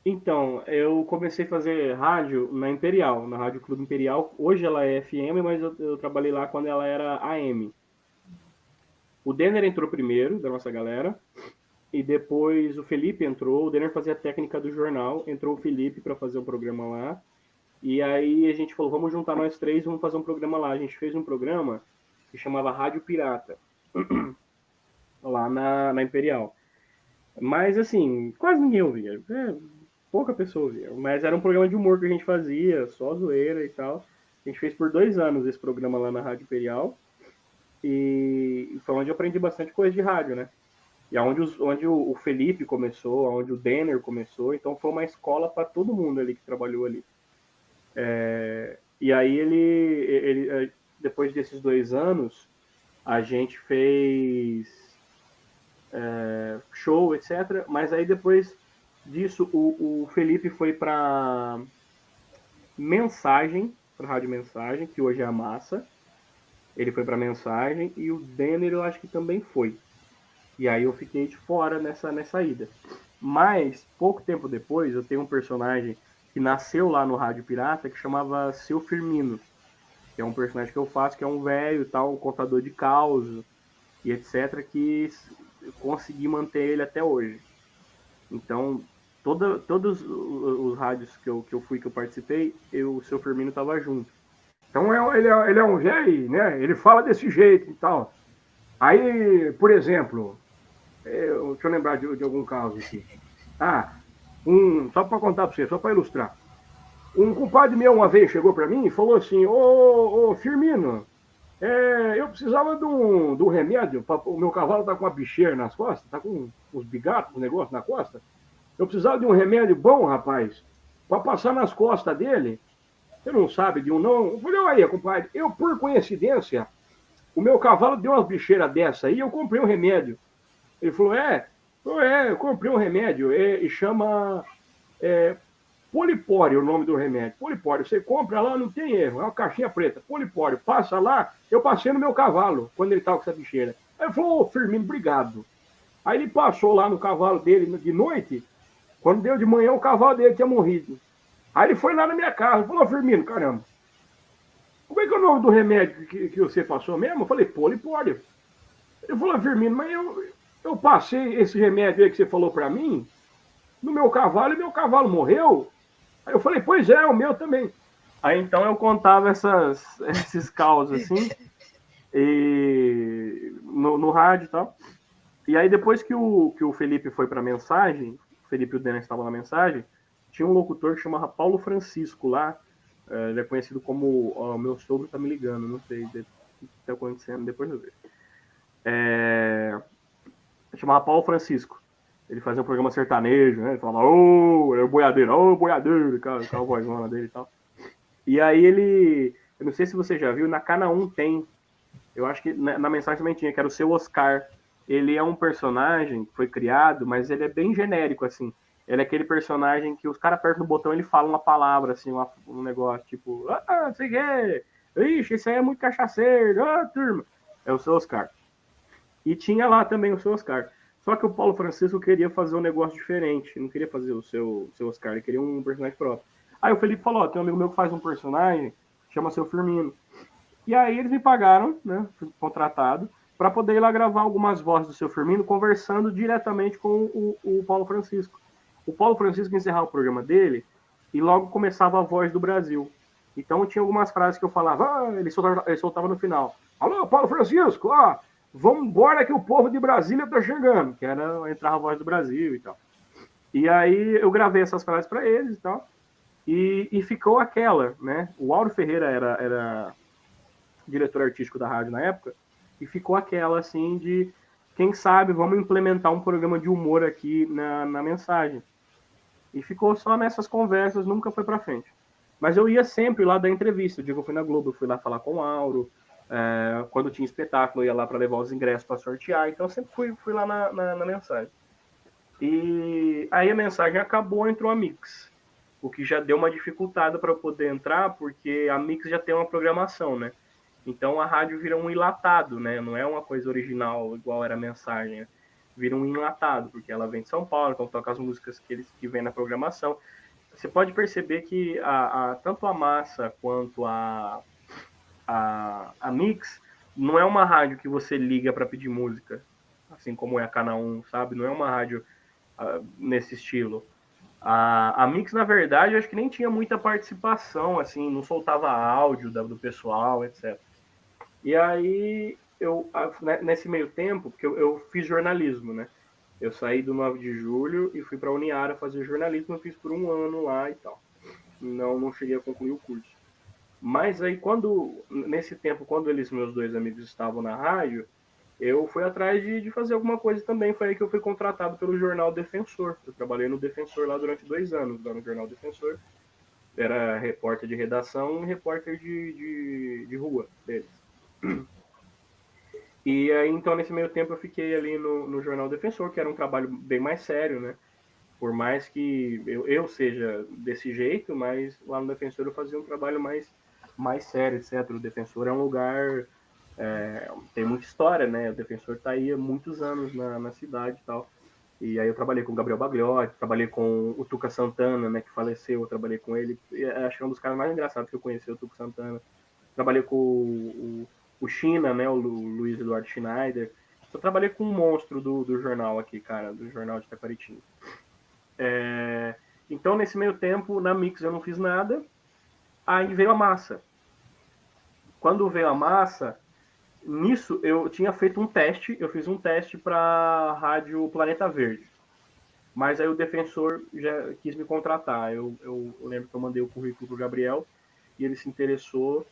Então, eu comecei a fazer rádio na Imperial, na Rádio Clube Imperial. Hoje ela é FM, mas eu trabalhei lá quando ela era AM. O Denner entrou primeiro, da nossa galera, e depois o Felipe entrou. O Denner fazia a técnica do jornal, entrou o Felipe para fazer o programa lá. E aí a gente falou, vamos juntar nós três, vamos fazer um programa lá. A gente fez um programa que chamava Rádio Pirata, lá na Imperial. Mas, assim, quase ninguém ouvia. Pouca pessoa ouvia. Mas era um programa de humor que a gente fazia, só zoeira e tal. A gente fez por 2 anos esse programa lá na Rádio Imperial. E foi onde eu aprendi bastante coisa de rádio, né? E onde o Felipe começou, onde o Denner começou. Então foi uma escola para todo mundo ali que trabalhou ali. E aí ele depois desses 2 anos, a gente fez show, etc. Mas aí depois disso, o Felipe foi para Mensagem, para Rádio Mensagem, que hoje é a Massa. Ele foi para Mensagem e o Denner eu acho que também foi. E aí eu fiquei de fora nessa ida. Mas, pouco tempo depois, eu tenho um personagem que nasceu lá no Rádio Pirata que chamava Seu Firmino, que é um personagem que eu faço, que é um velho, tal, um contador de caos e etc, que eu consegui manter ele até hoje. Então, todos os rádios que eu fui, que eu participei, o Seu Firmino estava junto. Então, ele é um velho, né? Ele fala desse jeito e tal. Aí, por exemplo, deixa eu lembrar de algum caso aqui. Só para contar para você, só para ilustrar. Um compadre meu uma vez chegou para mim e falou assim, ô Firmino, eu precisava de um remédio, o meu cavalo tá com uma bicheira nas costas, tá com uns bigatos, um negócio na costa. Eu precisava de um remédio bom, rapaz, para passar nas costas dele, Você não sabe de um, não? Eu falei, olha, compadre, eu, por coincidência, o meu cavalo deu uma bicheira dessa aí, eu comprei um remédio. Ele falou, eu comprei um remédio, e chama Polipório, o nome do remédio. Polipório, você compra lá, não tem erro, é uma caixinha preta. Polipório, passa lá, eu passei no meu cavalo, quando ele estava com essa bicheira. Aí ele falou, Firmino, obrigado. Aí ele passou lá no cavalo dele de noite, quando deu de manhã, o cavalo dele tinha morrido. Aí ele foi lá na minha casa, falou, Firmino, caramba, como é que é o nome do remédio que você passou mesmo? Eu falei, Polipório. Ele falou, Firmino, mas eu passei esse remédio aí que você falou para mim no meu cavalo e meu cavalo morreu. Aí eu falei, pois é, o meu também. Aí então eu contava esses causos assim, no rádio e tal. E aí depois que o Felipe foi para a mensagem, o Felipe e o Denis estavam na mensagem, tinha um locutor que chamava Paulo Francisco lá. Ele é conhecido como o meu sogro tá me ligando, não sei o que tá acontecendo, depois eu vejo. Chamava Paulo Francisco. Ele fazia um programa sertanejo, né? Ele falava, é o boiadeiro, aquela vozona dele e tal. E aí eu não sei se você já viu, na Cana 1 tem, eu acho que na mensagem também tinha, que era o Seu Oscar. Ele é um personagem que foi criado, mas ele é bem genérico, assim. Ele é aquele personagem que os caras apertam no botão e ele fala uma palavra, assim, um negócio, tipo, não sei o quê, ixi, isso aí é muito cachaceiro, turma. É o Seu Oscar. E tinha lá também o Seu Oscar. Só que o Paulo Francisco queria fazer um negócio diferente, não queria fazer o seu Oscar, ele queria um personagem próprio. Aí o Felipe falou, tem um amigo meu que faz um personagem, chama Seu Firmino. E aí eles me pagaram, né, fui contratado, para poder ir lá gravar algumas vozes do Seu Firmino, conversando diretamente com o Paulo Francisco. O Paulo Francisco encerrava o programa dele e logo começava a Voz do Brasil. Então tinha algumas frases que eu falava, ele soltava no final. Alô, Paulo Francisco, vamos embora que o povo de Brasília tá chegando, que era entrar a Voz do Brasil e tal. E aí eu gravei essas frases para eles e tal, e ficou aquela, né? O Auro Ferreira era diretor artístico da rádio na época, e ficou aquela assim de, quem sabe, vamos implementar um programa de humor aqui na mensagem. E ficou só nessas conversas, nunca foi para frente. Mas eu ia sempre lá dar entrevista. O dia que eu fui na Globo, eu fui lá falar com o Auro. Quando tinha espetáculo, eu ia lá para levar os ingressos para sortear. Então eu sempre fui lá na mensagem. E aí a mensagem acabou, entrou a Mix. O que já deu uma dificuldade para eu poder entrar, porque a Mix já tem uma programação, né? Então a rádio vira um enlatado, né? Não é uma coisa original igual era a mensagem. Né? Vira um enlatado, porque ela vem de São Paulo, então toca as músicas que vem na programação. Você pode perceber que tanto a Massa quanto a Mix não é uma rádio que você liga para pedir música, assim como é a Cana 1, sabe? Não é uma rádio nesse estilo. A Mix, na verdade, eu acho que nem tinha muita participação, assim, não soltava áudio do pessoal, etc. E aí, nesse meio tempo, porque eu fiz jornalismo, né? Eu saí do 9 de julho e fui para a Uniara fazer jornalismo, eu fiz por um ano lá e tal. Não cheguei a concluir o curso. Mas aí, nesse tempo, quando meus dois amigos estavam na rádio, eu fui atrás de fazer alguma coisa também. Foi aí que eu fui contratado pelo Jornal Defensor. Eu trabalhei no Defensor lá durante 2 anos, lá no Jornal Defensor. Era repórter de redação e repórter de rua deles. E aí, então, nesse meio tempo, eu fiquei ali no Jornal Defensor, que era um trabalho bem mais sério, né? Por mais que eu seja desse jeito, mas lá no Defensor eu fazia um trabalho mais sério, etc. O Defensor é um lugar... tem muita história, né? O Defensor está aí há muitos anos na cidade e tal. E aí eu trabalhei com o Gabriel Bagliotti, trabalhei com o Tuca Santana, né? Que faleceu, eu trabalhei com ele. Acho que é um dos caras mais engraçados que eu conheci, o Tuca Santana. Trabalhei com o China, né? O Luiz Eduardo Schneider. Eu trabalhei com um monstro do jornal aqui, cara, do jornal de Taquaritinga. Então, nesse meio tempo, na Mix eu não fiz nada. Aí veio a Massa. Quando veio a Massa, nisso eu tinha feito um teste. Eu fiz um teste para a Rádio Planeta Verde. Mas aí o Defensor já quis me contratar. Eu lembro que eu mandei o currículo pro Gabriel e ele se interessou,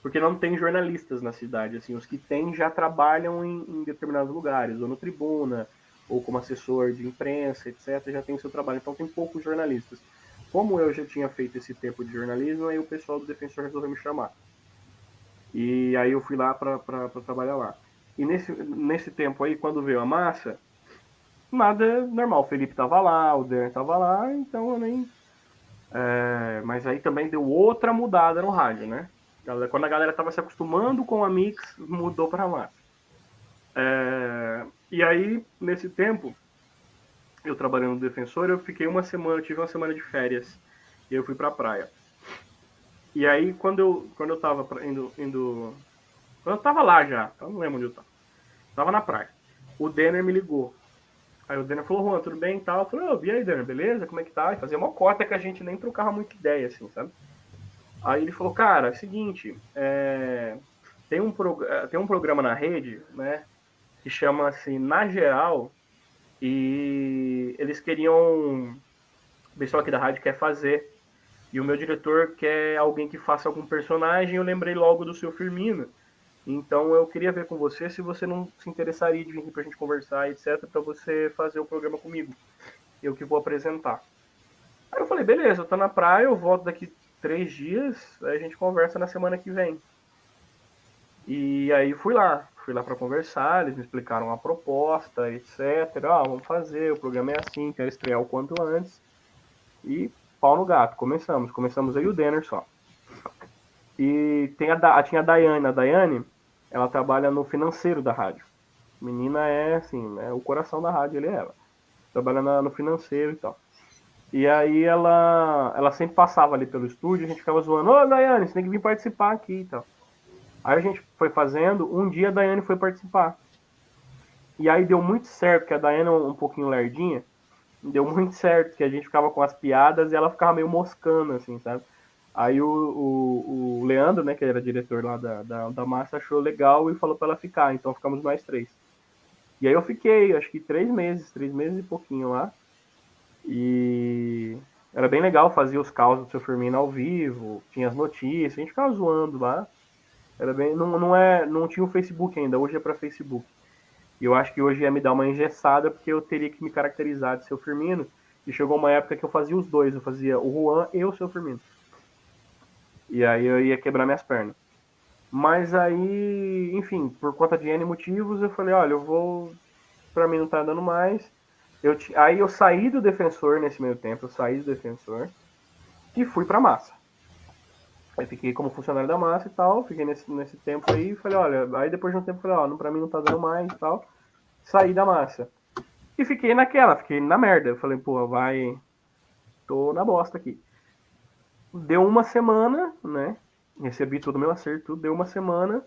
porque não tem jornalistas na cidade. Assim, os que tem já trabalham em determinados lugares, ou no Tribuna, ou como assessor de imprensa, etc. Já tem o seu trabalho. Então tem poucos jornalistas. como eu já tinha feito esse tempo de jornalismo, aí o pessoal do Defensor resolveu me chamar. E aí eu fui lá para trabalhar lá. E nesse tempo aí, quando veio a massa, nada normal. O Felipe tava lá, o Dan tava lá, então eu nem... mas aí também deu outra mudada no rádio, né? Quando a galera tava se acostumando com a Mix, mudou para massa. E aí, nesse tempo, eu trabalhando no Defensor, eu fiquei uma semana, eu tive uma semana de férias. E eu fui pra praia. E aí, quando eu tava indo. Quando eu tava lá já, eu não lembro onde eu tava. Tava na praia. O Denner me ligou. Aí o Denner falou, Juan, tudo bem e tal? Eu falei, e aí, Denner, beleza? Como é que tá? E fazia uma cota que a gente nem trocava muita ideia, assim, sabe? Aí ele falou, cara, é o seguinte, tem um programa na rede, né, que chama assim, Na Geral, e eles queriam, o pessoal aqui da rádio quer fazer, e o meu diretor quer alguém que faça algum personagem, eu lembrei logo do seu Firmino. Então eu queria ver com você se você não se interessaria de vir aqui pra gente conversar, etc, pra você fazer o programa comigo. Eu que vou apresentar. Aí eu falei, beleza, eu tô na praia, eu volto daqui 3 dias, aí a gente conversa na semana que vem. E aí fui lá para conversar, eles me explicaram a proposta, etc. Vamos fazer, o programa é assim, quero estrear o quanto antes. E pau no gato, começamos aí o Denner só. E tinha a Daiane, ela trabalha no financeiro da rádio. Menina é assim, o coração da rádio, ele é ela. Trabalha no financeiro e tal. E aí ela sempre passava ali pelo estúdio, a gente ficava zoando, ô Daiane, você tem que vir participar aqui e tal. Aí a gente foi fazendo, um dia a Daiane foi participar. E aí deu muito certo, que a Daiane é um pouquinho lerdinha, deu muito certo, que a gente ficava com as piadas e ela ficava meio moscando, assim, sabe? Aí o Leandro, né, que era diretor lá da Massa, achou legal e falou pra ela ficar, então ficamos nós 3. E aí eu fiquei, acho que 3 meses e pouquinho lá. E era bem legal, fazia os causos do seu Firmino ao vivo, tinha as notícias, a gente ficava zoando lá. Era bem, não tinha o Facebook ainda, hoje é para Facebook. E eu acho que hoje ia me dar uma engessada, porque eu teria que me caracterizar de seu Firmino. E chegou uma época que eu fazia os dois, eu fazia o Juan e o seu Firmino. E aí eu ia quebrar minhas pernas. Mas aí, enfim, por conta de N motivos, eu falei, olha, eu vou. Pra mim não tá dando mais. Aí eu saí do Defensor nesse meio tempo, eu saí do Defensor e fui pra Massa. Aí fiquei como funcionário da Massa e tal, fiquei nesse tempo aí e falei, olha, aí depois de um tempo eu falei, ó, pra mim não tá dando mais e tal. Saí da Massa. E fiquei fiquei na merda. Eu falei, pô, tô na bosta aqui. Deu uma semana, né? Recebi todo o meu acerto, deu uma semana.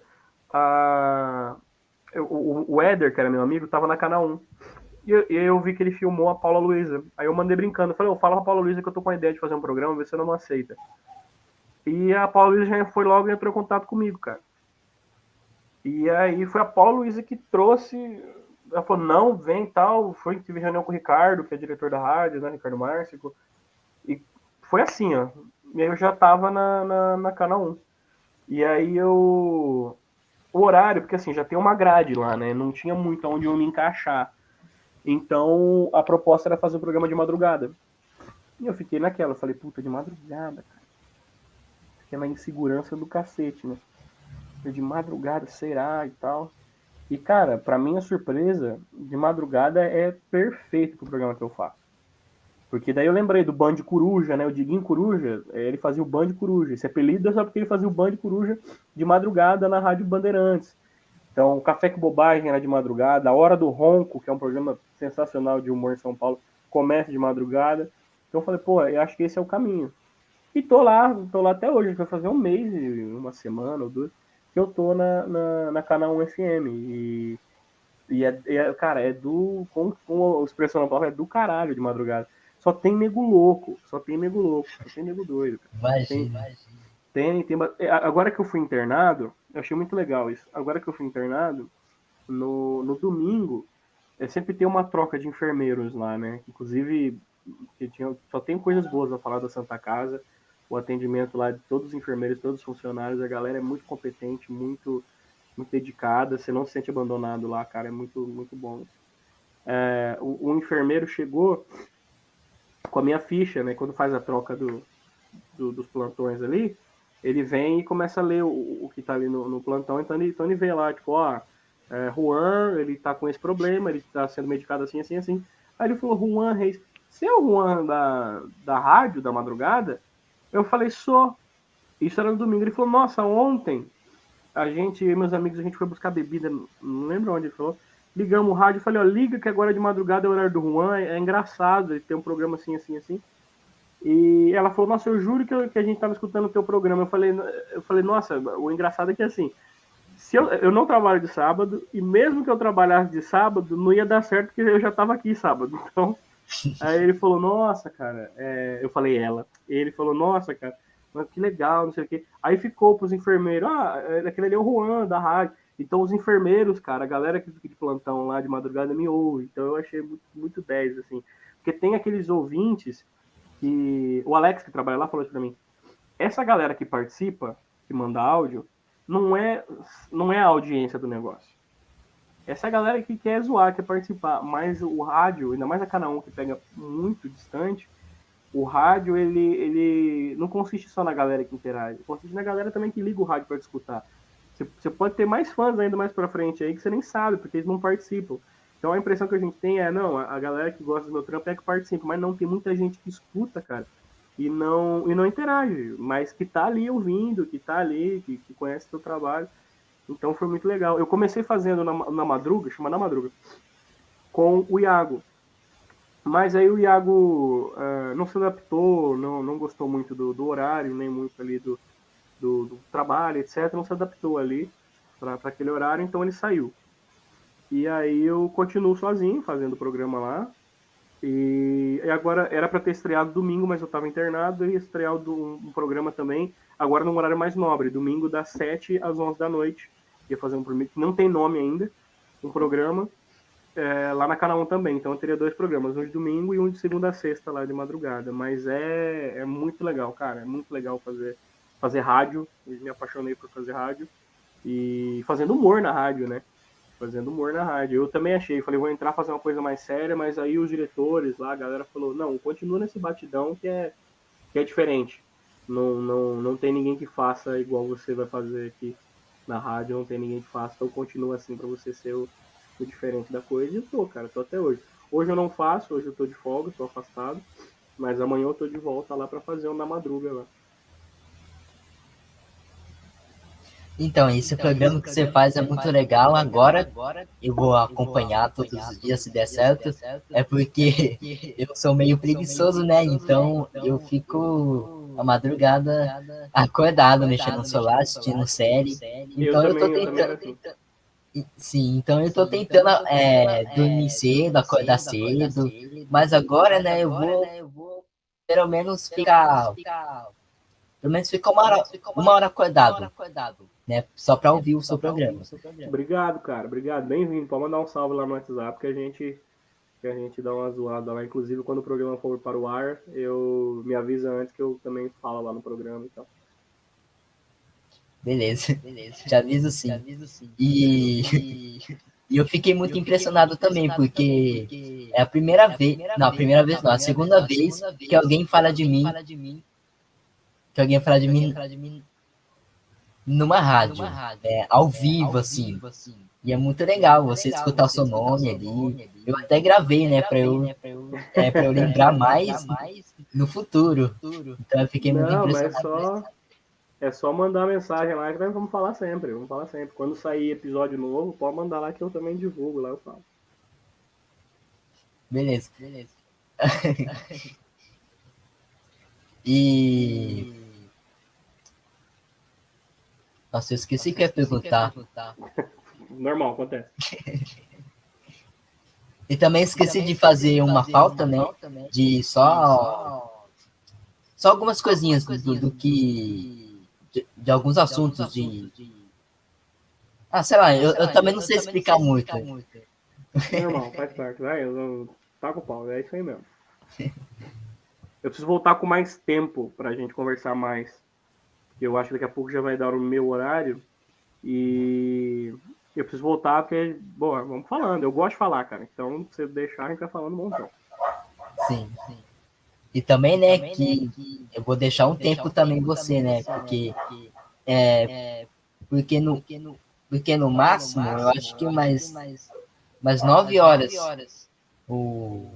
A... O Éder, que era meu amigo, tava na Canal 1. E eu vi que ele filmou a Paula Luiza. Aí eu mandei brincando, falei, fala pra Paula Luiza que eu tô com a ideia de fazer um programa, vê se ela não aceita. E a Paula Luiza já foi logo e entrou em contato comigo, cara. E aí foi a Paula Luiza que trouxe. Ela falou, não, vem e tal. Foi, tive reunião com o Ricardo, que é diretor da rádio, né? Ricardo Márcio. E foi assim, ó. E aí eu já tava na Canal 1. E aí eu. O horário, porque assim, já tem uma grade lá, né? Não tinha muito onde eu me encaixar. Então a proposta era fazer o programa de madrugada. E eu fiquei naquela, eu falei, puta, de madrugada, cara. Aquela insegurança do cacete, né? De madrugada, será e tal. E, cara, pra minha surpresa, de madrugada é perfeito pro programa que eu faço. Porque daí eu lembrei do Band Coruja, né? O Diguinho Coruja, ele fazia o Band Coruja. Esse apelido é só porque ele fazia o Band Coruja de madrugada na Rádio Bandeirantes. Então, o Café com Bobagem era de madrugada. A Hora do Ronco, que é um programa sensacional de humor em São Paulo, começa de madrugada. Então eu falei, pô, eu acho que esse é o caminho. E tô lá até hoje. Vai fazer um mês, uma semana ou duas, que eu tô na Canal 1 FM. Cara, com a expressão na palavra, é do caralho de madrugada. Só tem nego louco, só tem nego doido. Cara. Imagina. Agora que eu fui internado, eu achei muito legal isso. Agora que eu fui internado, no domingo, sempre tem uma troca de enfermeiros lá, né? Inclusive, só tem coisas boas a falar da Santa Casa. O atendimento lá de todos os enfermeiros, todos os funcionários, a galera é muito competente, muito dedicada, você não se sente abandonado lá, cara, é muito, muito bom. O enfermeiro chegou com a minha ficha, né? Quando faz a troca dos plantões ali, ele vem e começa a ler o que tá ali no plantão, então ele vê lá, tipo, ó, Juan, ele tá com esse problema, ele tá sendo medicado assim, assim, assim. Aí ele falou, Juan Reis, você é o Juan da rádio, da madrugada? Eu falei, sou. Isso era no domingo. Ele falou, nossa, ontem eu e meus amigos, a gente foi buscar bebida, não lembro onde ele falou. Ligamos o rádio e falei, ó, liga que agora de madrugada é o horário do Juan, é engraçado, ele tem um programa assim, assim, assim. E ela falou, nossa, eu juro que a gente estava escutando o teu programa. Eu falei, nossa, o engraçado é que assim, se eu não trabalho de sábado, e mesmo que eu trabalhasse de sábado, não ia dar certo porque eu já estava aqui sábado. Então, aí ele falou, nossa, cara, eu falei ela. Ele falou, nossa, cara, mas que legal, não sei o quê. Aí ficou pros enfermeiros, aquele ali é o Juan da rádio. Então os enfermeiros, cara, a galera que fica de plantão lá de madrugada me ouve. Então eu achei muito, muito 10, assim. Porque tem aqueles ouvintes que. O Alex que trabalha lá falou isso pra mim. Essa galera que participa, que manda áudio, não é a audiência do negócio. Essa é a galera que quer zoar, quer participar. Mas o rádio, ainda mais a Canal 1 que pega muito distante, o rádio, ele não consiste só na galera que interage, consiste na galera também que liga o rádio para escutar. Você pode ter mais fãs ainda mais para frente aí que você nem sabe, porque eles não participam. Então a impressão que a gente tem é, não, a galera que gosta do meu trampo é que participa, mas não, tem muita gente que escuta, cara, e não interage, mas que tá ali ouvindo, que tá ali, que conhece o seu trabalho. Então foi muito legal. Eu comecei fazendo na madruga, chama na madruga, com o Iago. Mas aí o Iago não se adaptou, não gostou muito do horário, nem muito ali do trabalho, etc. Não se adaptou ali para aquele horário, então ele saiu. E aí eu continuo sozinho fazendo o programa lá. E agora era para ter estreado domingo, mas eu estava internado e estreado um programa também, agora num horário mais nobre, domingo das 7 às 11 da noite. Ia fazer um programa que não tem nome ainda, um programa lá na Canal 1 também. Então eu teria 2 programas, um de domingo e um de segunda a sexta lá de madrugada. Mas é muito legal, cara. É muito legal fazer rádio. Eu me apaixonei por fazer rádio. E fazendo humor na rádio, né? Fazendo humor na rádio. Eu também achei, falei, vou entrar fazer uma coisa mais séria, mas aí os diretores lá, a galera falou, não, continua nesse batidão que é diferente. Não tem ninguém que faça igual você vai fazer aqui na rádio, não tem ninguém que faça, então continua assim para você ser o diferente da coisa. E eu tô, cara, tô até hoje. Hoje eu não faço, hoje eu tô de folga, tô afastado, mas amanhã eu tô de volta lá para fazer um na madruga lá. Então, esse programa que você faz é muito legal. Agora eu vou acompanhar todos os dias, se der certo. É porque eu sou meio preguiçoso, né? Então eu fico a madrugada acordado, mexendo no celular, assistindo série. Eu Então eu tô também, eu também tentando. era assim. Sim, então eu tô tentando dormir cedo, acordar cedo. Mas agora, né, eu vou pelo menos ficar. Pelo menos ficar uma hora acordado, né? Só para ouvir o seu programa. Obrigado, cara, obrigado, bem-vindo. Pode mandar um salve lá no WhatsApp que a gente dá uma zoada lá. Inclusive, quando o programa for para o ar, eu me avisa antes que eu também falo lá no programa e tal. Beleza, te aviso sim. E eu fiquei muito impressionado também, porque é a primeira vez, não, a primeira vez não, a segunda vez que alguém fala de mim, numa rádio, ao vivo, assim. E é muito legal você escutar o seu nome ali. Eu até gravei, né, pra eu lembrar mais no futuro. Então eu fiquei muito Não, mas impressionado. é só mandar mensagem lá que nós vamos falar sempre. Vamos falar sempre. Quando sair episódio novo, pode mandar lá que eu também divulgo lá, eu falo. Beleza. E. Nossa, eu esqueci que eu ia perguntar. Normal, acontece. E também esqueci de fazer uma pauta, né? De só algumas coisinhas do que. De alguns assuntos de. Ah, sei lá, eu também não sei explicar muito. Normal, faz parte. Vai, tá com o pau, é isso aí mesmo. Eu preciso voltar com mais tempo pra gente conversar mais. Porque eu acho que daqui a pouco já vai dar o meu horário. E eu preciso voltar porque, bom, vamos falando. Eu gosto de falar, cara. Então, se você deixar, a gente vai falando um montão. Sim. E também, né, que eu vou deixar um tempo também você, né, é, porque no, porque no máximo, eu acho que mais 9 horas o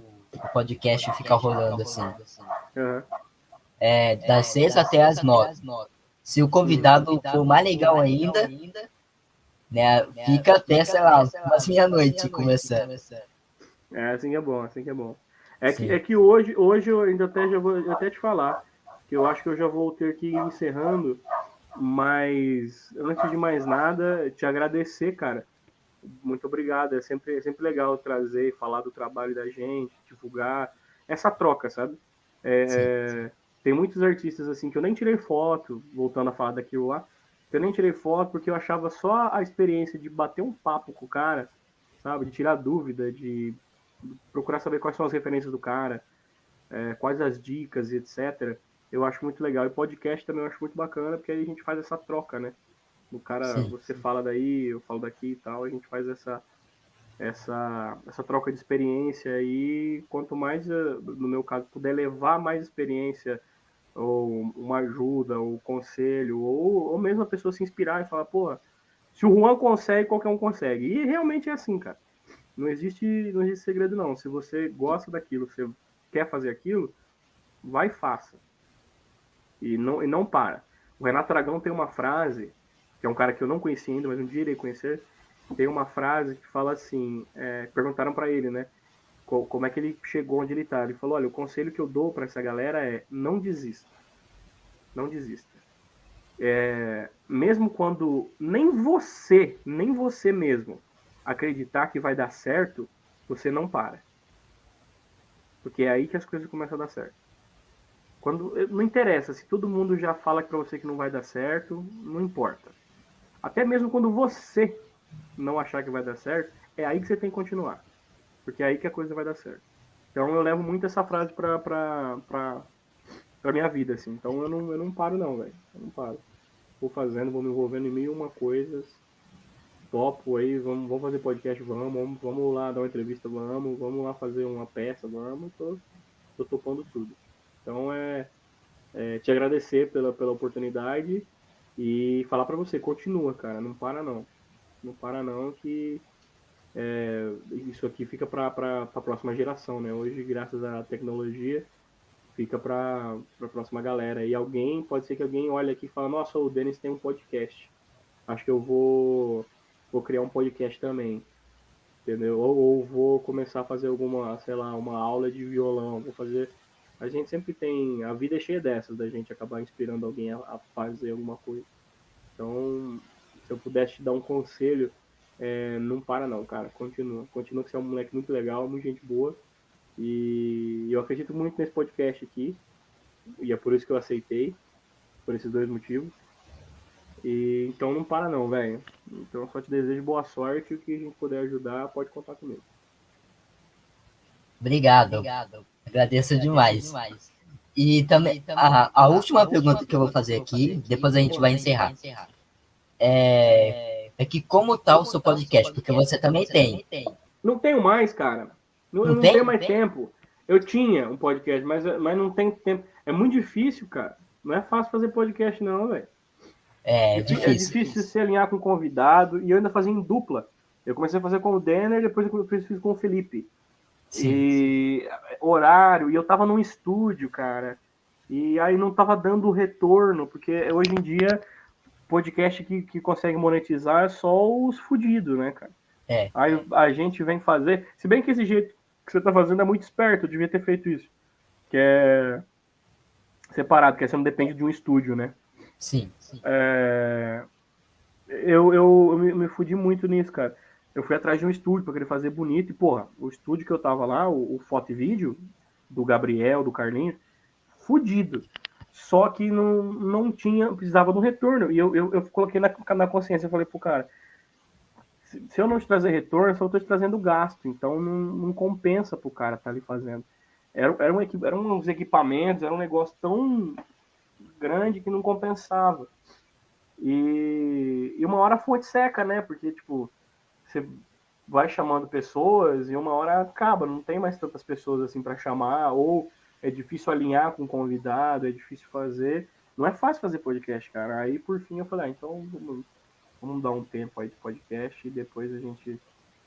podcast fica rolando, assim. Uhum. Das 6 até as 9. Se o convidado for mais legal ainda, né, fica até, sei lá, umas meia-noite conversando. Assim que é bom, assim que é bom. Sim. É que hoje eu ainda até já vou até te falar, que eu acho que eu já vou ter que ir encerrando, mas antes de mais nada, te agradecer, cara. Muito obrigado. É sempre legal trazer, falar do trabalho da gente, divulgar essa troca, sabe? Sim. Tem muitos artistas assim que eu nem tirei foto, voltando a falar daquilo lá, que eu nem tirei foto porque eu achava só a experiência de bater um papo com o cara, sabe? De tirar dúvida, de procurar saber quais são as referências do cara, quais as dicas e etc. Eu acho muito legal. E podcast também eu acho muito bacana, porque aí a gente faz essa troca, né? O cara, Sim. você fala daí, eu falo daqui e tal, a gente faz essa troca de experiência e quanto mais, no meu caso, puder levar mais experiência ou uma ajuda, ou conselho, ou mesmo a pessoa se inspirar e falar, pô, se o Juan consegue, qualquer um consegue. E realmente é assim, cara. Não existe segredo não. Se você gosta daquilo, você quer fazer aquilo, vai e faça. E não para. O Renato Aragão tem uma frase, que é um cara que eu não conheci ainda, mas um dia irei conhecer, tem uma frase que fala assim, perguntaram para ele, né, como é que ele chegou onde ele está. Ele falou, olha, o conselho que eu dou para essa galera é não desista. Não desista. Mesmo quando nem você mesmo acreditar que vai dar certo, você não para. Porque é aí que as coisas começam a dar certo. Não interessa, se todo mundo já fala para você que não vai dar certo, não importa. Até mesmo quando você não achar que vai dar certo, é aí que você tem que continuar. Porque é aí que a coisa vai dar certo. Então eu levo muito essa frase pra minha vida, assim. Então eu não paro não, velho. Eu não paro. Vou fazendo, vou me envolvendo em mil e uma coisas. Topo aí, vamos fazer podcast, vamos lá dar uma entrevista, vamos lá fazer uma peça, vamos. Tô topando tudo. Então te agradecer pela oportunidade e falar para você, continua, cara, não para não. Não para não, que isso aqui fica para a próxima geração, né? Hoje, graças à tecnologia, fica para a próxima galera. E pode ser que alguém olhe aqui e fale, nossa, o Denis tem um podcast. Acho que vou criar um podcast também, entendeu? Ou vou começar a fazer alguma, sei lá, uma aula de violão, vou fazer. A gente sempre tem, a vida é cheia dessas, da gente acabar inspirando alguém a fazer alguma coisa. Então, se eu pudesse te dar um conselho, não para não, cara, continua. Continua que você é um moleque muito legal, muito gente boa. E eu acredito muito nesse podcast aqui, e é por isso que eu aceitei, por esses dois motivos. E então não para não, velho. Então só te desejo boa sorte, o que a gente puder ajudar, pode contar comigo. Obrigado. Agradeço demais. E também, a última pergunta que eu vou fazer aqui, depois a gente vai encerrar. É que como tá o seu podcast? Porque você também tem. Não tenho mais, cara. Eu Não não tenho tem? mais tempo. Eu tinha um podcast, mas não tem tempo. É muito difícil, cara. Não é fácil fazer podcast, não, velho. É É difícil. difícil se alinhar com o convidado. E eu ainda fazia em dupla. Eu comecei a fazer com o Denner, depois eu fiz com o Felipe. Sim. E horário, e eu tava num estúdio, cara. E aí não tava dando retorno, porque hoje em dia, podcast que consegue monetizar é só os fudidos, né, cara? É. Aí a gente vem fazer. Se bem que esse jeito que você tá fazendo é muito esperto, eu devia ter feito isso. Que é separado, que você não depende de um estúdio, né? Sim. Eu me fudi muito nisso, cara. Eu fui atrás de um estúdio pra querer fazer bonito. E, porra, o estúdio que eu tava lá, o Foto e Vídeo, do Gabriel, do Carlinhos, fudido. Só que não tinha, precisava do retorno. E eu coloquei na consciência, eu falei pro cara, se eu não te trazer retorno, eu só tô te trazendo gasto. Então não compensa pro cara estar tá ali fazendo. Eram uns equipamentos, era um negócio tão grande que não compensava. E uma hora a fonte seca, né? Porque, tipo, você vai chamando pessoas e uma hora acaba, não tem mais tantas pessoas assim para chamar, ou é difícil alinhar com o convidado, é difícil fazer. Não é fácil fazer podcast, cara. Aí, por fim, eu falei, então vamos dar um tempo aí de podcast e depois a gente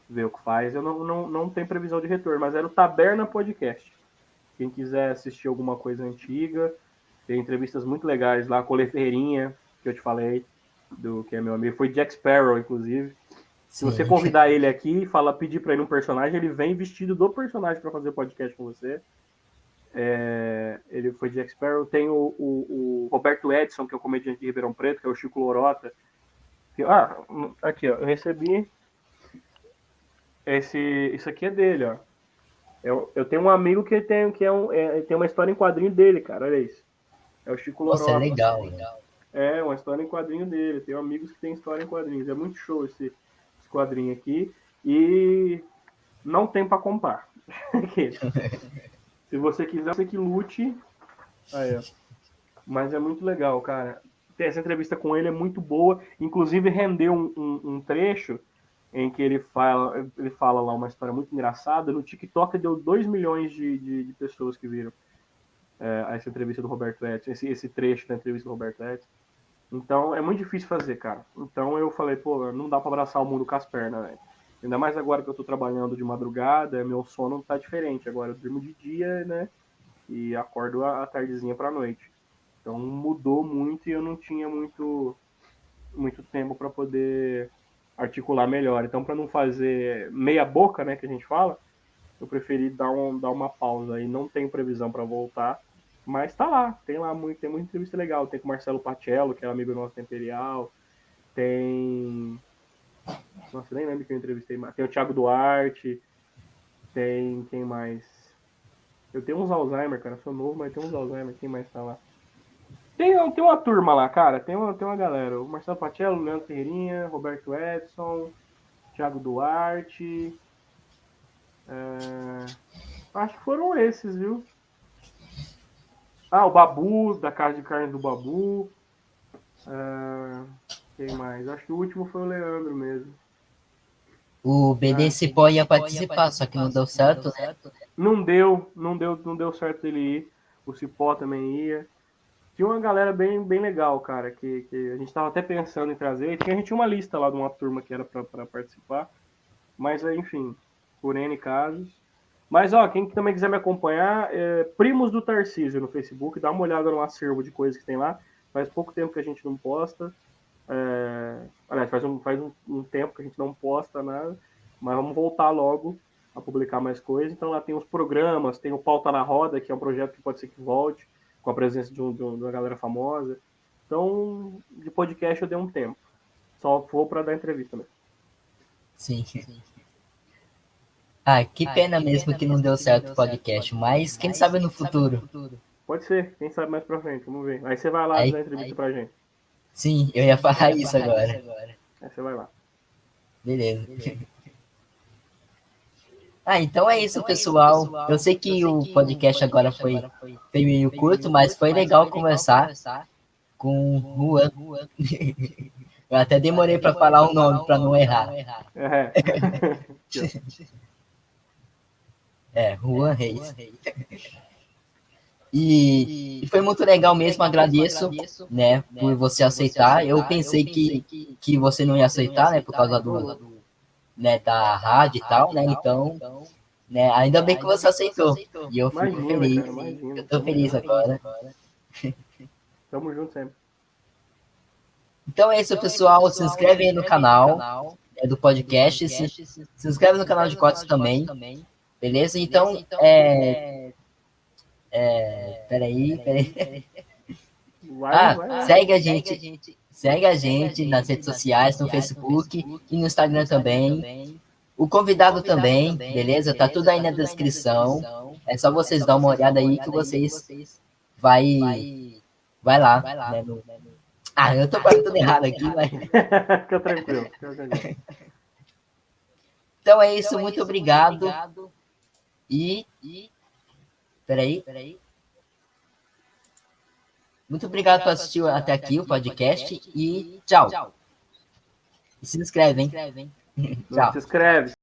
vê o que faz. Eu não tenho previsão de retorno, mas era o Taberna Podcast. Quem quiser assistir alguma coisa antiga, tem entrevistas muito legais lá com o Lê Ferreirinha, que eu te falei, que é meu amigo. Foi Jack Sparrow, inclusive. Se você convidar ele aqui e pedir para ele um personagem, ele vem vestido do personagem para fazer podcast com você. Ele foi Jack Sparrow. Tem o Roberto Edson, que é o comediante de Ribeirão Preto, que é o Chico Lorota. Aqui, ó, eu recebi isso aqui é dele, ó. Eu tenho um amigo que tem uma história em quadrinho dele, cara, olha isso. É o Chico Lorota. Nossa, é legal, né? É, uma história em quadrinho dele. Tenho amigos que têm história em quadrinhos. É muito show esse quadrinho aqui. E não tem para comprar. Se você quiser, você que lute. Aí, ó. Mas é muito legal, cara. Essa entrevista com ele é muito boa. Inclusive, rendeu um trecho em que ele fala lá uma história muito engraçada. No TikTok deu 2 milhões de pessoas que viram essa entrevista do Roberto Edson, esse trecho da entrevista do Roberto Edson. Então, é muito difícil fazer, cara. Então, eu falei, pô, não dá pra abraçar o mundo com as pernas, velho. Ainda mais agora que eu tô trabalhando de madrugada, meu sono tá diferente. Agora eu durmo de dia, né? E acordo a tardezinha pra noite. Então, mudou muito e eu não tinha muito tempo para poder articular melhor. Então, para não fazer meia boca, né, que a gente fala, eu preferi dar uma pausa e não tenho previsão para voltar. Mas tá lá, tem muita entrevista legal. Tem com o Marcelo Pacello, que é amigo nosso da Imperial. Tem... Nossa, nem lembro que eu entrevistei mais. Tem o Thiago Duarte. Tem... Quem mais? Eu tenho uns Alzheimer, cara. Eu sou novo, mas tem uns Alzheimer. Quem mais tá lá? Tem uma turma lá, cara. Tem uma galera. O Marcelo Pacello, o Leandro Ferreirinha, Roberto Edson, Thiago Duarte. Acho que foram esses, viu? O Babu, da Casa de Carne do Babu. Quem mais? Acho que o último foi o Leandro mesmo. O BD Cipó ia participar, só que não deu certo, né? Não deu certo ele ir. O Cipó também ia. Tinha uma galera bem legal, cara, que a gente tava até pensando em trazer. A gente tinha uma lista lá de uma turma que era para participar. Mas, enfim, por N casos. Mas, ó, quem também quiser me acompanhar, Primos do Tarcísio no Facebook. Dá uma olhada no acervo de coisas que tem lá. Faz pouco tempo que a gente não posta. Aliás, faz um tempo que a gente não posta nada. Mas vamos voltar logo a publicar mais coisas. Então lá tem os programas, tem o Pauta na Roda, que é um projeto que pode ser que volte, com a presença de uma galera famosa. Então, de podcast eu dei um tempo. Só vou para dar entrevista mesmo. Sim. Que pena mesmo que não deu certo o podcast, mas quem sabe no futuro. Pode ser, quem sabe mais pra frente, vamos ver. Aí você vai lá dar entrevista pra gente. Sim, eu ia falar isso agora. Aí você vai lá. Beleza. Então é isso, pessoal. Eu sei que o podcast agora foi meio curto, mas foi legal conversar com o Juan. Eu até demorei para falar o nome para não errar. Juan Reis. E foi muito legal mesmo, agradeço, né, por você aceitar. Eu pensei que você não ia aceitar, né, por causa da rádio e tal, né, então, né, ainda bem que você aceitou. E eu fico feliz, eu tô feliz agora. Tamo junto sempre. Então é isso, pessoal, se inscreve aí no canal do podcast, se inscreve no canal de cortes também, beleza? Então, peraí. Segue a gente nas redes sociais, no Facebook e no Instagram também. O convidado também, beleza? Tá tudo aí na descrição. É só vocês dar uma olhada aí que vocês vai lá. Né, eu tô falando tudo errado aqui, mas... Fica tranquilo. Então é isso, muito obrigado. E... Peraí. Muito obrigado por assistir até aqui o podcast e tchau. E se inscreve, hein? Tchau. Se inscreve.